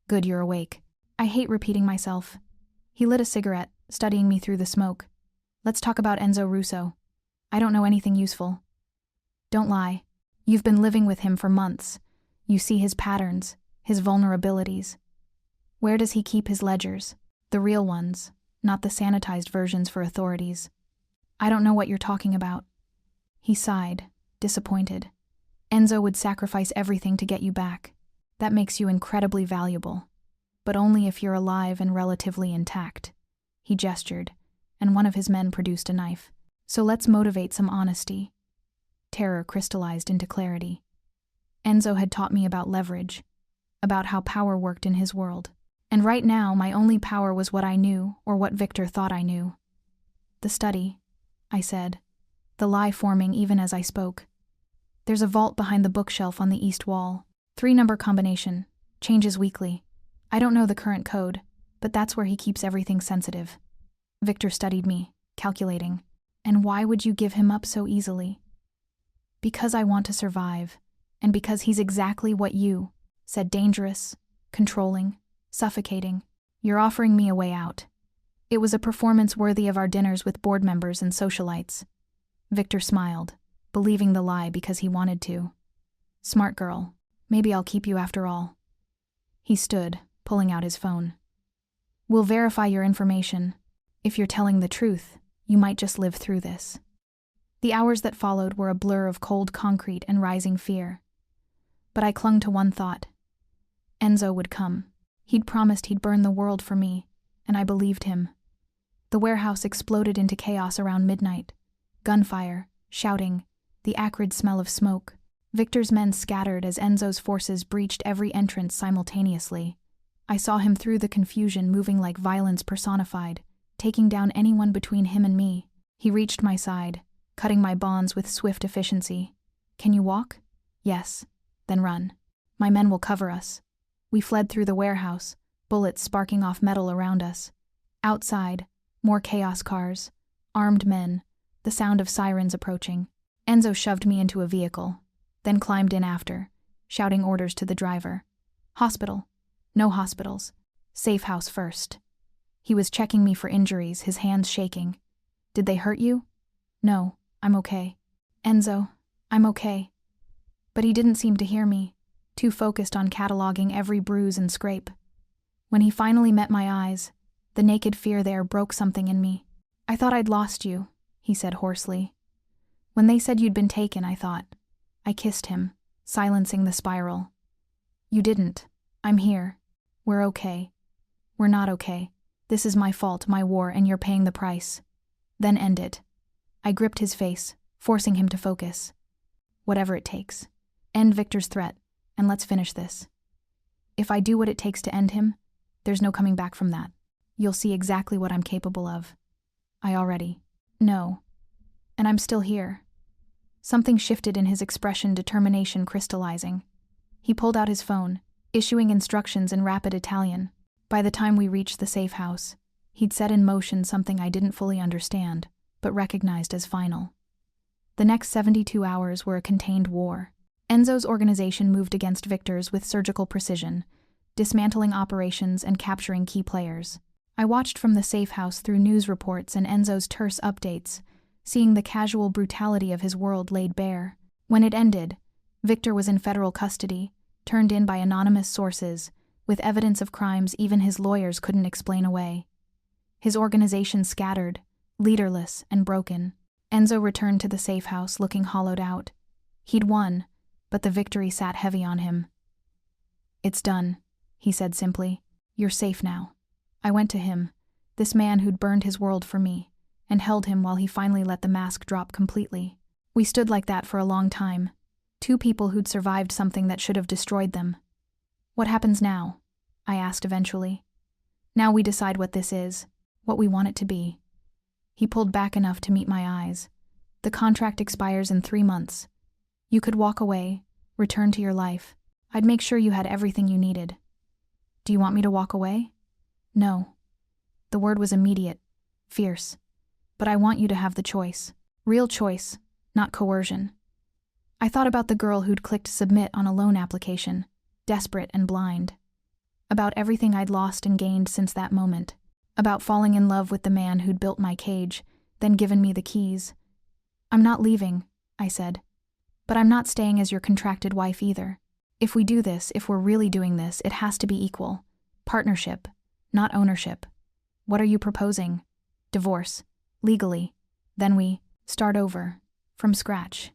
Good, you're awake. I hate repeating myself. He lit a cigarette, studying me through the smoke. Let's talk about Enzo Russo. I don't know anything useful. Don't lie. You've been living with him for months. You see his patterns, his vulnerabilities. Where does he keep his ledgers? The real ones, not the sanitized versions for authorities. I don't know what you're talking about. He sighed, disappointed. Enzo would sacrifice everything to get you back. That makes you incredibly valuable. But only if you're alive and relatively intact. He gestured, and one of his men produced a knife. So let's motivate some honesty. Terror crystallized into clarity. Enzo had taught me about leverage, about how power worked in his world. And right now, my only power was what I knew, or what Victor thought I knew. The study, I said, the lie forming even as I spoke. There's a vault behind the bookshelf on the east wall. 3-number combination, changes weekly. I don't know the current code, but that's where he keeps everything sensitive. Victor studied me, calculating. And why would you give him up so easily? Because I want to survive, and because he's exactly what you said: dangerous, controlling, suffocating. You're offering me a way out. It was a performance worthy of our dinners with board members and socialites. Victor smiled, believing the lie because he wanted to. Smart girl. Maybe I'll keep you after all. He stood, pulling out his phone. We'll verify your information. If you're telling the truth, you might just live through this. The hours that followed were a blur of cold concrete and rising fear. But I clung to one thought. Enzo would come. He'd promised he'd burn the world for me, and I believed him. The warehouse exploded into chaos around midnight. Gunfire, shouting, the acrid smell of smoke. Victor's men scattered as Enzo's forces breached every entrance simultaneously. I saw him through the confusion, moving like violence personified, taking down anyone between him and me. He reached my side, cutting my bonds with swift efficiency. Can you walk? Yes. Then run. My men will cover us. We fled through the warehouse, bullets sparking off metal around us. Outside, more chaos cars, armed men, the sound of sirens approaching. Enzo shoved me into a vehicle, then climbed in after, shouting orders to the driver. Hospital. No hospitals. Safe house first. He was checking me for injuries, his hands shaking. Did they hurt you? No, I'm okay. Enzo, I'm okay. But he didn't seem to hear me, too focused on cataloging every bruise and scrape. When he finally met my eyes, the naked fear there broke something in me. I thought I'd lost you, he said hoarsely. When they said you'd been taken, I thought. I kissed him, silencing the spiral. You didn't. I'm here. We're okay. We're not okay. This is my fault, my war, and you're paying the price. Then end it. I gripped his face, forcing him to focus. Whatever it takes. End Victor's threat, and let's finish this. If I do what it takes to end him, there's no coming back from that. You'll see exactly what I'm capable of. I already know. And I'm still here. Something shifted in his expression, determination crystallizing. He pulled out his phone, issuing instructions in rapid Italian. By the time we reached the safe house, he'd set in motion something I didn't fully understand, but recognized as final. The next 72 hours were a contained war. Enzo's organization moved against Victor's with surgical precision, dismantling operations and capturing key players. I watched from the safe house through news reports and Enzo's terse updates, seeing the casual brutality of his world laid bare. When it ended, Victor was in federal custody, turned in by anonymous sources, with evidence of crimes even his lawyers couldn't explain away. His organization scattered, leaderless and broken. Enzo returned to the safe house looking hollowed out. He'd won, but the victory sat heavy on him. It's done, he said simply. You're safe now. I went to him, this man who'd burned his world for me, and held him while he finally let the mask drop completely. We stood like that for a long time, two people who'd survived something that should have destroyed them. What happens now? I asked eventually. Now we decide what this is, what we want it to be. He pulled back enough to meet my eyes. The contract expires in 3 months. You could walk away, return to your life. I'd make sure you had everything you needed. Do you want me to walk away? No. The word was immediate, fierce. But I want you to have the choice. Real choice, not coercion. I thought about the girl who'd clicked submit on a loan application, desperate and blind. About everything I'd lost and gained since that moment. About falling in love with the man who'd built my cage, then given me the keys. I'm not leaving, I said. But I'm not staying as your contracted wife either. If we do this, if we're really doing this, it has to be equal. Partnership, not ownership. What are you proposing? Divorce. Legally. Then we start over. From scratch.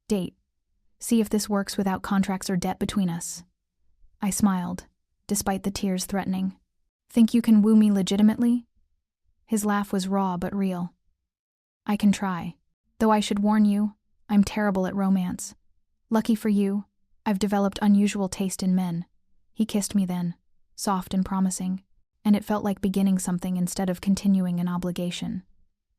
Date. See if this works without contracts or debt between us. I smiled, despite the tears threatening. Think you can woo me legitimately? His laugh was raw but real. I can try. Though I should warn you, I'm terrible at romance. Lucky for you, I've developed unusual taste in men. He kissed me then, soft and promising, and it felt like beginning something instead of continuing an obligation.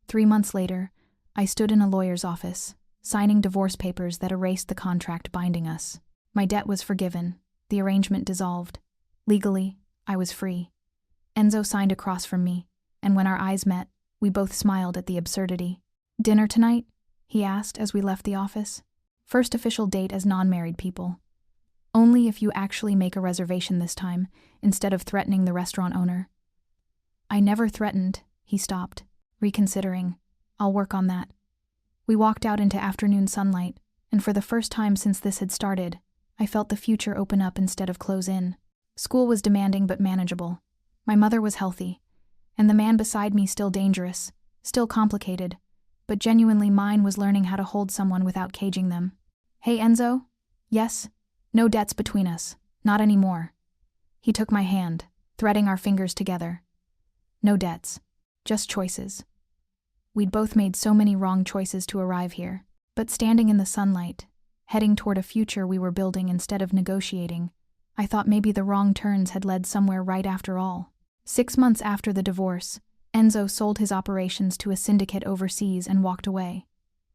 3 months later, I stood in a lawyer's office, signing divorce papers that erased the contract binding us. My debt was forgiven, the arrangement dissolved. Legally, I was free. Enzo signed across from me, and when our eyes met, we both smiled at the absurdity. Dinner tonight? He asked as we left the office. First official date as non-married people. Only if you actually make a reservation this time, instead of threatening the restaurant owner. I never threatened, he stopped, reconsidering. I'll work on that. We walked out into afternoon sunlight, and for the first time since this had started, I felt the future open up instead of close in. School was demanding but manageable. My mother was healthy, and the man beside me still dangerous, still complicated, but genuinely mine was learning how to hold someone without caging them. Hey Enzo? Yes? No debts between us. Not anymore. He took my hand, threading our fingers together. No debts. Just choices. We'd both made so many wrong choices to arrive here, but standing in the sunlight, heading toward a future we were building instead of negotiating, I thought maybe the wrong turns had led somewhere right after all. 6 months after the divorce, Enzo sold his operations to a syndicate overseas and walked away.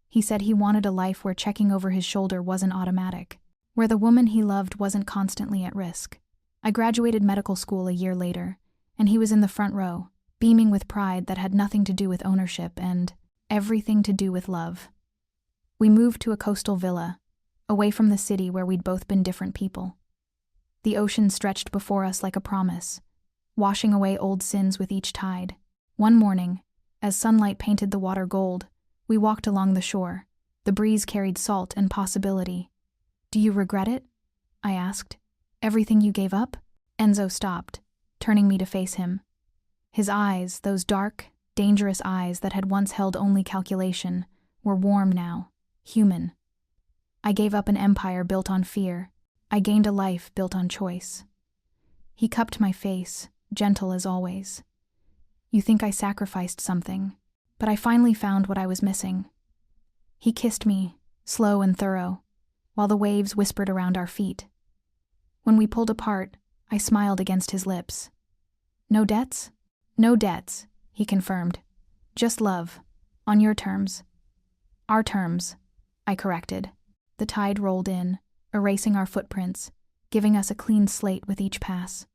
He said he wanted a life where checking over his shoulder wasn't automatic, where the woman he loved wasn't constantly at risk. I graduated medical school a year later, and he was in the front row, beaming with pride that had nothing to do with ownership and everything to do with love. We moved to a coastal villa, away from the city where we'd both been different people. The ocean stretched before us like a promise, washing away old sins with each tide. One morning, as sunlight painted the water gold, we walked along the shore. The breeze carried salt and possibility. Do you regret it? I asked. Everything you gave up? Enzo stopped, turning me to face him. His eyes, those dark, dangerous eyes that had once held only calculation, were warm now, human. I gave up an empire built on fear. I gained a life built on choice. He cupped my face, gentle as always. You think I sacrificed something, but I finally found what I was missing. He kissed me, slow and thorough, while the waves whispered around our feet. When we pulled apart, I smiled against his lips. No debts? No debts, he confirmed. Just love, on your terms. Our terms, I corrected. The tide rolled in, erasing our footprints, giving us a clean slate with each pass.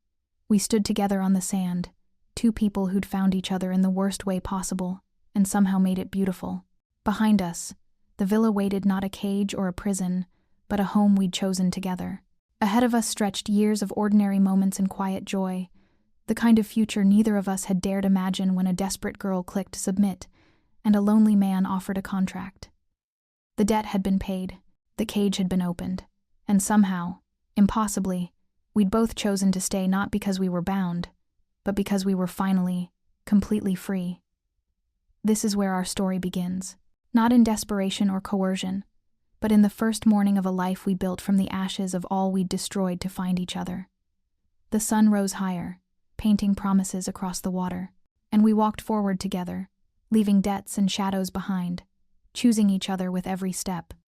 We stood together on the sand, two people who'd found each other in the worst way possible, and somehow made it beautiful. Behind us, the villa waited not a cage or a prison, but a home we'd chosen together. Ahead of us stretched years of ordinary moments and quiet joy, the kind of future neither of us had dared imagine when a desperate girl clicked submit, and a lonely man offered a contract. The debt had been paid, the cage had been opened, and somehow, impossibly, we'd both chosen to stay not because we were bound, but because we were finally, completely free. This is where our story begins, not in desperation or coercion, but in the first morning of a life we built from the ashes of all we'd destroyed to find each other. The sun rose higher, painting promises across the water, and we walked forward together, leaving debts and shadows behind, choosing each other with every step.